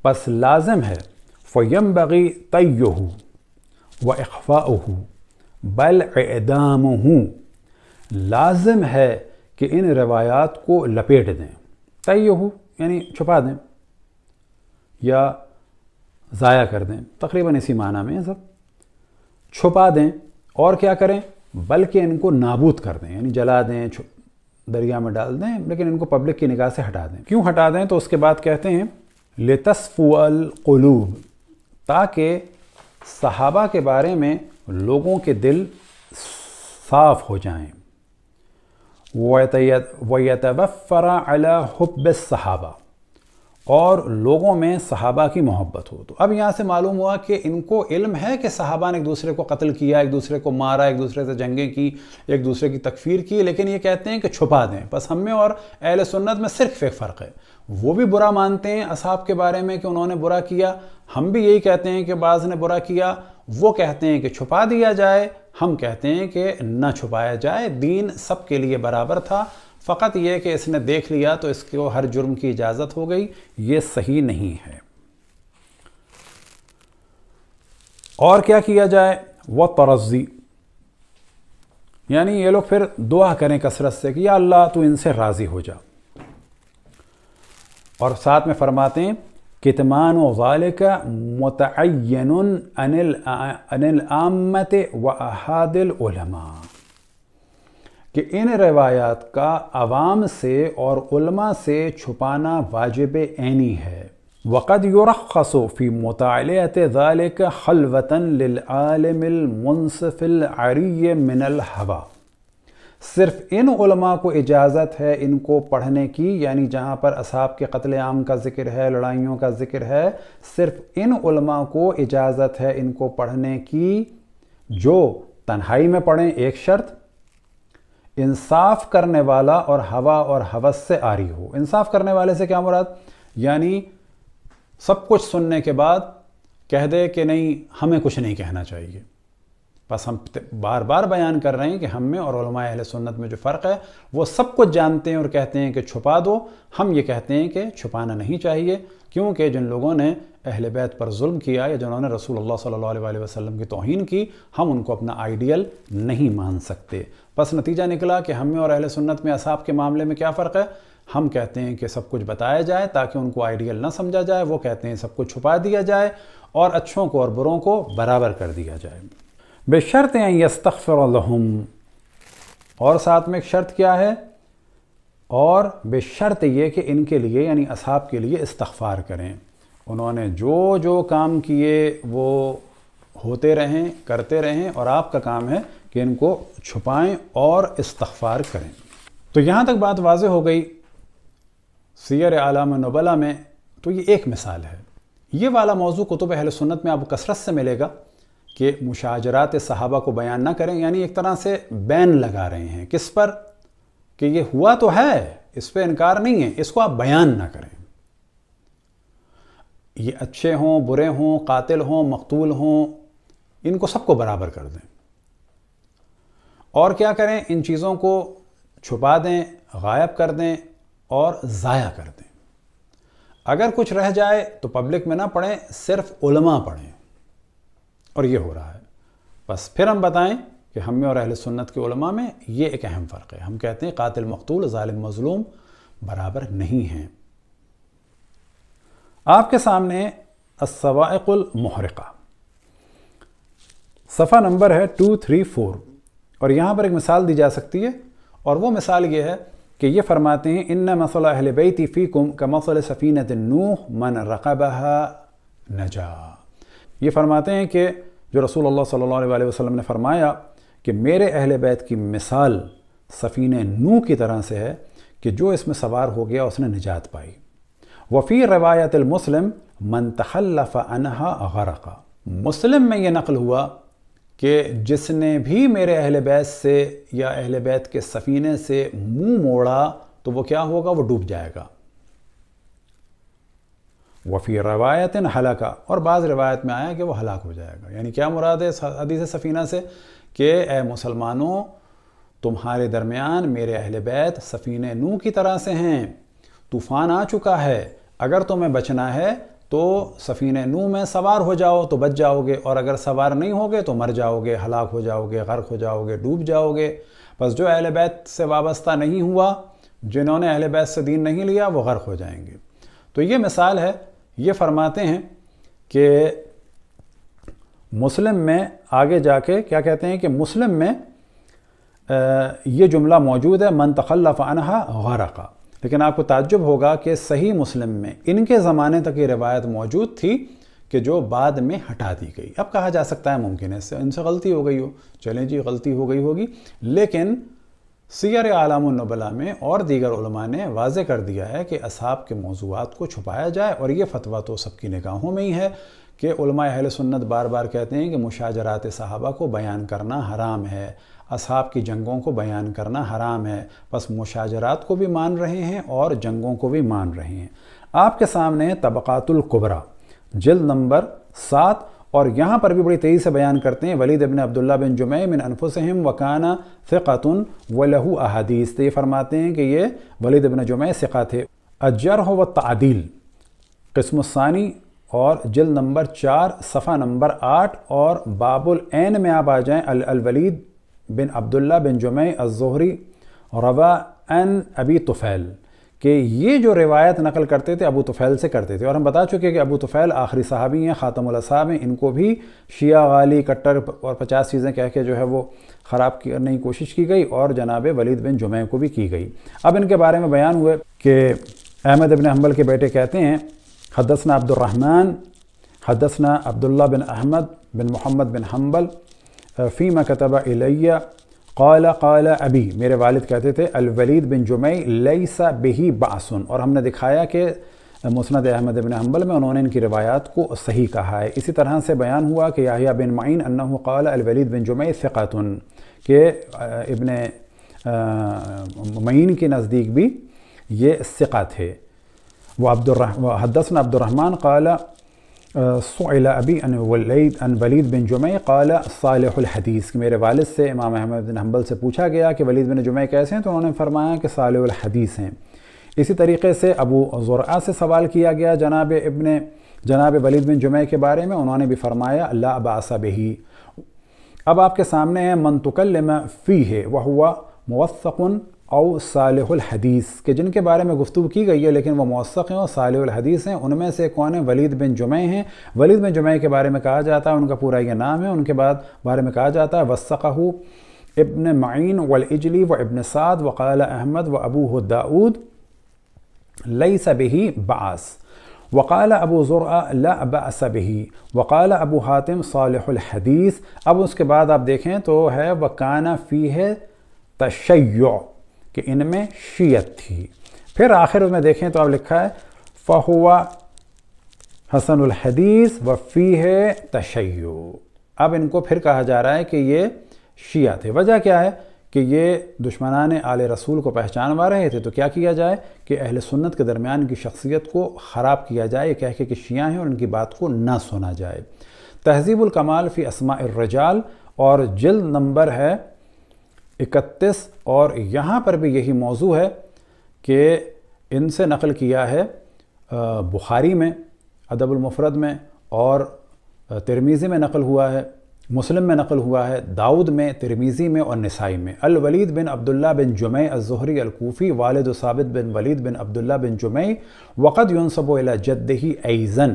پس لازم ہے فَيَنْبَغِي طَيُّهُ وَإِخْفَاؤُهُ بَلْ إِعْدَامُهُ، لازم ہے کہ ان روایات کو لپیٹ دیں، طیّہ یعنی چھپا دیں یا ضائع کر دیں، تقریباً اسی معنی میں سب، چھپا دیں، اور کیا کریں؟ بلکہ ان کو نابود کر دیں، یعنی جلا دیں، دریا میں ڈال دیں، لیکن ان کو پبلک کی نگاہ سے ہٹا دیں۔ کیوں ہٹا دیں؟ تو اس کے بعد کہتے ہیں لِتَصْفُوَ الْقُلُوبِ، تاکہ صحابہ کے بارے میں لوگوں کے دل صاف ہو جائیں، وَيَتَوَفَّرَ عَلَى حُبِّ الصَّحَابَہ، اور لوگوں میں صحابہ کی محبت ہو۔ تو اب یہاں سے معلوم ہوا کہ ان کو علم ہے کہ صحابہ نے ایک دوسرے کو قتل کیا، ایک دوسرے کو مارا، ایک دوسرے سے جنگیں کی، ایک دوسرے کی تکفیر کی، لیکن یہ کہتے ہیں کہ چھپا دیں۔ بس ہم میں اور اہل سنت میں صرف ایک فرق ہے، وہ بھی برا مانتے ہیں اصحاب کے بارے میں کہ انہوں نے برا کیا، ہم بھی یہی کہتے ہیں کہ بعض نے برا کیا، وہ کہتے ہیں کہ چھپا دیا جائے، ہم کہتے ہیں کہ نہ چھپایا جائے۔ دین سب کے لیے برابر تھا، فقط یہ کہ اس نے دیکھ لیا تو اس کو ہر جرم کی اجازت ہو گئی، یہ صحیح نہیں ہے۔ اور کیا کیا جائے؟ وَتَرَضِّ، یعنی یہ لوگ پھر دعا کریں کثرت سے کہ یا اللہ تو ان سے راضی ہو جا، اور ساتھ میں فرماتے ہیں کتمان ذالک متعین عن العامۃ واحاد العلماء، کہ ان روایات کا عوام سے اور علماء سے چھپانا واجب عینی ہے۔ وقد يرخص في مطالعة ذلك خلوة للعالم المنصف العری من الہوى، صرف ان علماء کو اجازت ہے ان کو پڑھنے کی، یعنی جہاں پر اصحاب کے قتل عام کا ذکر ہے، لڑائیوں کا ذکر ہے، صرف ان علماء کو اجازت ہے ان کو پڑھنے کی جو تنہائی میں پڑھیں، ایک شرط، انصاف کرنے والا اور ہوا اور ہوس سے عاری ہو۔ انصاف کرنے والے سے کیا مراد؟ یعنی سب کچھ سننے کے بعد کہہ دے کہ نہیں ہمیں کچھ نہیں کہنا چاہیے۔ بس ہم بار بار بیان کر رہے ہیں کہ ہم میں اور علماء اہل سنت میں جو فرق ہے، وہ سب کچھ جانتے ہیں اور کہتے ہیں کہ چھپا دو، ہم یہ کہتے ہیں کہ چھپانا نہیں چاہیے، کیونکہ جن لوگوں نے اہل بیت پر ظلم کیا یا جنہوں نے رسول اللہ صلی اللہ علیہ وسلم کی توہین کی، ہم ان کو اپنا آئیڈیل نہیں مان سکتے۔ بس نتیجہ نکلا کہ ہم میں اور اہل سنت میں اصحاب کے معاملے میں کیا فرق ہے؟ ہم کہتے ہیں کہ سب کچھ بتایا جائے تاکہ ان کو آئیڈیل نہ سمجھا جائے، وہ کہتے ہیں سب کچھ چھپا دیا جائے اور اچھوں کو اور بروں کو برابر کر دیا جائے۔ بشرط ان یستغفر لہم، اور ساتھ میں ایک شرط کیا ہے؟ اور بشرط یہ کہ ان کے لیے یعنی اصحاب کے لیے استغفار کریں، انہوں نے جو جو کام کیے وہ ہوتے رہیں، کرتے رہیں، اور آپ کا کام ہے کہ ان کو چھپائیں اور استغفار کریں۔ تو یہاں تک بات واضح ہو گئی سیر اعلام نبلا میں، تو یہ ایک مثال ہے۔ یہ والا موضوع کتب اہل سنت میں آپ کو کثرت سے ملے گا کہ مشاجرات صحابہ کو بیان نہ کریں، یعنی ایک طرح سے بین لگا رہے ہیں کس پر؟ کہ یہ ہوا تو ہے، اس پہ انکار نہیں ہے، اس کو آپ بیان نہ کریں۔ یہ اچھے ہوں، برے ہوں، قاتل ہوں، مقتول ہوں، ان کو سب کو برابر کر دیں۔ اور کیا کریں؟ ان چیزوں کو چھپا دیں، غائب کر دیں اور ضائع کر دیں۔ اگر کچھ رہ جائے تو پبلک میں نہ پڑھیں، صرف علماء پڑھیں، اور یہ ہو رہا ہے۔ بس پھر ہم بتائیں کہ ہم میں اور اہل سنت کے علماء میں یہ ایک اہم فرق ہے۔ ہم کہتے ہیں قاتل مقتول، ظالم مظلوم برابر نہیں ہیں۔ آپ کے سامنے الصواعق المحرقہ، صفحہ نمبر ہے 234، اور یہاں پر ایک مثال دی جا سکتی ہے، اور وہ مثال یہ ہے کہ یہ فرماتے ہیں ان مثل اہل بیتی فیکم کمثل سفینۃ نوح من رقبها نجا۔ یہ فرماتے ہیں کہ جو رسول اللہ صلی اللہ علیہ وسلم نے فرمایا کہ میرے اہل بیت کی مثال سفینہ نوح کی طرح سے ہے کہ جو اس میں سوار ہو گیا اس نے نجات پائی۔ وفی روایت المسلم من تخلف عنها غرق، مسلم میں یہ نقل ہوا کہ جس نے بھی میرے اہل بیت سے یا اہل بیت کے سفینے سے منہ موڑا تو وہ کیا ہوگا؟ وہ ڈوب جائے گا۔ وفی روایت ہلاکا، اور بعض روایت میں آیا کہ وہ ہلاک ہو جائے گا۔ یعنی کیا مراد ہے حدیث سفینہ سے؟ کہ اے مسلمانوں، تمہارے درمیان میرے اہل بیت سفینہ نوح کی طرح سے ہیں، طوفان آ چکا ہے، اگر تمہیں بچنا ہے تو سفینہ نوح میں سوار ہو جاؤ تو بچ جاؤ گے، اور اگر سوار نہیں ہوگے تو مر جاؤ گے، ہلاک ہو جاؤ گے، غرق ہو جاؤ گے، ڈوب جاؤ گے۔ بس جو اہل بیت سے وابستہ نہیں ہوا، جنہوں نے اہل بیت سے دین نہیں لیا، وہ غرق ہو جائیں گے۔ تو یہ مثال ہے۔ یہ فرماتے ہیں کہ مسلم میں آگے جا کے کیا کہتے ہیں کہ مسلم میں یہ جملہ موجود ہے من تخلف عنها غرق، لیکن آپ کو تعجب ہوگا کہ صحیح مسلم میں ان کے زمانے تک یہ روایت موجود تھی کہ جو بعد میں ہٹا دی گئی۔ اب کہا جا سکتا ہے ممکن ہے ان سے غلطی ہو گئی ہو، چلیں جی غلطی ہو گئی ہوگی، لیکن سیر اعلام النبلاء میں اور دیگر علماء نے واضح کر دیا ہے کہ اصحاب کے موضوعات کو چھپایا جائے، اور یہ فتویٰ تو سب کی نگاہوں میں ہی ہے کہ علماء اہل سنت بار بار کہتے ہیں کہ مشاجرات صحابہ کو بیان کرنا حرام ہے، اصحاب کی جنگوں کو بیان کرنا حرام ہے، بس مشاجرات کو بھی مان رہے ہیں اور جنگوں کو بھی مان رہے ہیں۔ آپ کے سامنے طبقات الکبریٰ جلد نمبر 7، اور یہاں پر بھی بڑی تیزی سے بیان کرتے ہیں ولید ابن عبداللہ بن جمع من انفسہم وکان ثقۃ ولہ احادیث، تو یہ فرماتے ہیں کہ یہ ولید ابن جمع ثقہ تھے۔ الجرح والتعدیل قسم الثانی، اور جلد نمبر 4 صفحہ نمبر 8، اور باب العین میں آپ آ جائیں الولید بن عبداللہ بن جمع الزہری روا عن ابی طفیل، کہ یہ جو روایت نقل کرتے تھے ابو طفیل سے کرتے تھے، اور ہم بتا چکے کہ ابو طفیل آخری صحابی ہیں، خاتم الاصحاب ہیں، ان کو بھی شیعہ غالی کٹر اور 50 چیزیں کہہ کے جو ہے وہ خراب کرنے کی کوشش کی گئی، اور جناب ولید بن جمع کو بھی کی گئی۔ اب ان کے بارے میں بیان ہوئے کہ احمد بن حنبل کے بیٹے کہتے ہیں حدثنا عبد الرحمن حدثنا عبداللہ بن احمد بن محمد بن حنبل فیما کتب الیہ قال قال ابی، میرے والد کہتے تھے الولید بن جمع لیس بہ بأس، اور ہم نے دکھایا کہ مسند احمد بن حنبل میں انہوں نے ان کی روایات کو صحیح کہا ہے۔ اسی طرح سے بیان ہوا کہ یحییٰ بن معین انہ قال الولید بن جمع ثقۃ، کہ ابن معین کے نزدیک بھی یہ ثقہ تھے۔ حدثنا عبد الرحمن قال سئل ابی ان ولید بن جمع قال صالح الحدیث، کہ میرے والد سے امام احمد بن حنبل سے پوچھا گیا کہ ولید بن جمع کیسے ہیں، تو انہوں نے فرمایا کہ صالح الحدیث ہیں۔ اسی طریقے سے ابو زرعہ سے سوال کیا گیا جناب ولید بن جمع کے بارے میں، انہوں نے بھی فرمایا لا بأس بہ۔ اب آپ کے سامنے ہے من تکلم فیہ وہو موثق او صالح الحدیث، کہ جن کے بارے میں گفتگو کی گئی ہے لیکن وہ موثق ہیں اور صالح الحدیث ہیں، ان میں سے کون ہیں؟ ولید بن جمع ہیں۔ ولید بن جمع کے بارے میں کہا جاتا ہے، ان کا پورا یہ نام ہے، ان کے بعد بارے میں کہا جاتا ہے وثقہ ابن معین والعجلی و ابن سعد وقال احمد و ابوہ داؤد لیس بہ بأس، وقال ابو زرع لا بأس بہ، وقال ابو حاتم صالح الحدیث۔ اب اس کے بعد آپ دیکھیں تو ہے وکان فیہ تشیع، کہ ان میں شیعت تھی۔ پھر آخر میں دیکھیں تو آپ لکھا ہے فہو حسن الحدیث وفیہ تشیع۔ اب ان کو پھر کہا جا رہا ہے کہ یہ شیعہ تھے۔ وجہ کیا ہے کہ یہ دشمنان آل رسول کو پہچانوا رہے تھے، تو کیا کیا جائے کہ اہل سنت کے درمیان کی شخصیت کو خراب کیا جائے، یہ کہہ کہ شیعہ ہیں اور ان کی بات کو نہ سنا جائے۔ تہذیب الکمال فی اسماء الرجال، اور جلد نمبر ہے 31، اور یہاں پر بھی یہی موضوع ہے کہ ان سے نقل کیا ہے بخاری میں ادب المفرد میں اور ترمذی میں نقل ہوا ہے، مسلم میں نقل ہوا ہے، داؤد میں، ترمذی میں اور نسائی میں۔ الولید بن عبداللہ بن جمع الزہری الکوفی والد ثابت بن ولید بن عبداللہ بن جمع وقد ينسب الى جدہ ایضا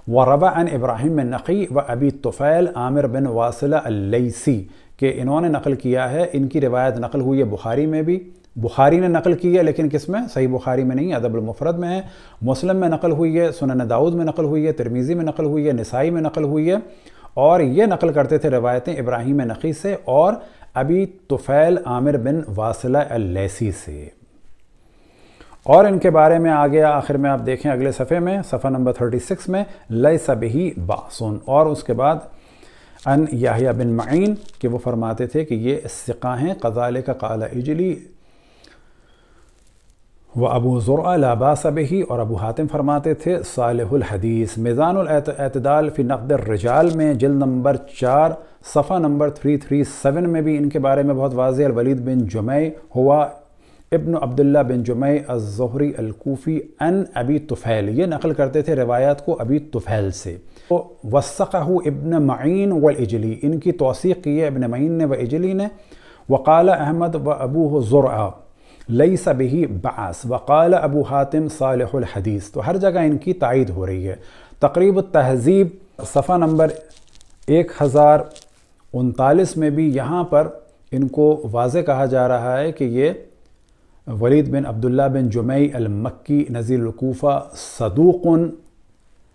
وروى عن ابراہیم النخعی و ابی طفیل عامر بن واصلہ اللیثی، کہ انہوں نے نقل کیا ہے، ان کی روایت نقل ہوئی ہے بخاری میں بھی، بخاری نے نقل کی ہے لیکن کس میں؟ صحیح بخاری میں نہیں، ادب المفرد میں ہے، مسلم میں نقل ہوئی ہے، سنن داؤد میں نقل ہوئی ہے، ترمذی میں نقل ہوئی ہے، نسائی میں نقل ہوئی ہے، اور یہ نقل کرتے تھے روایتیں ابراہیم نخعی سے اور ابی طفیل عامر بن واصلہ اللیثی سے۔ اور ان کے بارے میں آگے آخر میں آپ دیکھیں اگلے صفحے میں، صفحہ نمبر 36 میں، لیس بہ بأس، اور اس کے بعد ان یحییٰ بن معین کہ وہ فرماتے تھے کہ یہ ثقہ ہیں، کذالک قال اجلی و ابو زرع لا باس بہ، اور ابو حاتم فرماتے تھے صالح الحدیث۔ میزان الاعتدال فی نقد الرجال میں جلد نمبر 4 صفحہ نمبر 337 میں بھی ان کے بارے میں بہت واضح، الولید بن جمع ہوا ابن عبداللہ بن جمع الزہری الکوفی ان ابی طفیل، یہ نقل کرتے تھے روایات کو ابی طفیل سے۔ وثقہ ابن معین والاجلی، ان کی توثیق کی ہے ابن معین نے و اجلی نے۔ وقال احمد و ابو زرع لیس بہ بأس وقال ابو حاتم صالح الحدیث، تو ہر جگہ ان کی تائید ہو رہی ہے۔ تقریب التہذیب صفحہ نمبر 1039 میں بھی یہاں پر ان کو واضح کہا جا رہا ہے کہ یہ ولید بن عبداللہ بن جمع المکی نزیل الکوفہ صدوق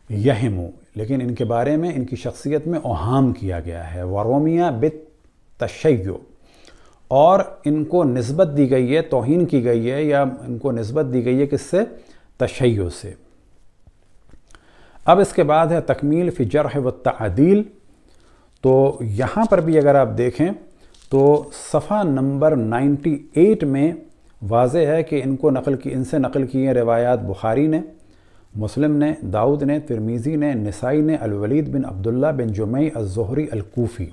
یہم، لیکن ان کے بارے میں ان کی شخصیت میں اوہام کیا گیا ہے، ورومیہ بالتشیع، اور ان کو نسبت دی گئی ہے، توہین کی گئی ہے یا ان کو نسبت دی گئی ہے کس سے؟ تشیع سے۔ اب اس کے بعد ہے تکمیل فی جرح و تعدیل، تو یہاں پر بھی اگر آپ دیکھیں تو صفحہ نمبر 98 میں واضح ہے کہ ان سے نقل کی ہیں روایات بخاری نے، مسلم نے، داؤد نے، ترمذی نے، نسائی نے، الولید بن عبداللہ بن جمع الزہری الکوفی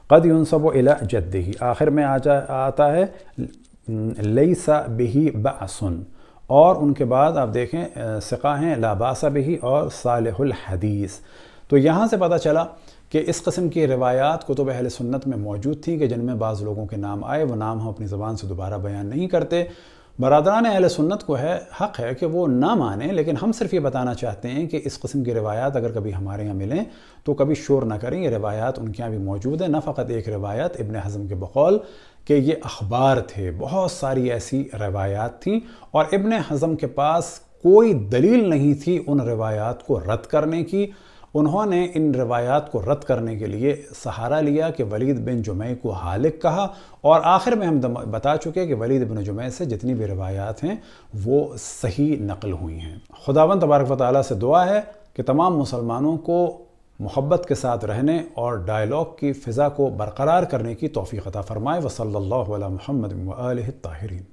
قد ينسب الى جدہ، آخر میں آتا ہے لیس بہ بأس، اور ان کے بعد آپ دیکھیں ثقہ ہیں لا باس بہ اور صالح الحدیث۔ تو یہاں سے پتہ چلا کہ اس قسم کی روایات کتب اہل سنت میں موجود تھیں کہ جن میں بعض لوگوں کے نام آئے، وہ نام ہم اپنی زبان سے دوبارہ بیان نہیں کرتے۔ برادران اہل سنت کو حق ہے کہ وہ نہ مانیں، لیکن ہم صرف یہ بتانا چاہتے ہیں کہ اس قسم کی روایات اگر کبھی ہمارے یہاں ملیں تو کبھی شور نہ کریں، یہ روایات ان کے یہاں بھی موجود ہیں۔ نہ فقط ایک روایت ابن حزم کے بقول کہ یہ اخبار تھے، بہت ساری ایسی روایات تھیں، اور ابن حزم کے پاس کوئی دلیل نہیں تھی ان روایات کو رد کرنے کی۔ انہوں نے ان روایات کو رد کرنے کے لیے سہارا لیا کہ ولید بن جمع کو حالق کہا، اور آخر میں ہم بتا چکے کہ ولید بن جمع سے جتنی بھی روایات ہیں وہ صحیح نقل ہوئی ہیں۔ خداوند تبارک و تعالیٰ سے دعا ہے کہ تمام مسلمانوں کو محبت کے ساتھ رہنے اور ڈائلاگ کی فضا کو برقرار کرنے کی توفیق عطا فرمائے۔ وصلی اللہ علی محمد و آلہ الطاہرین۔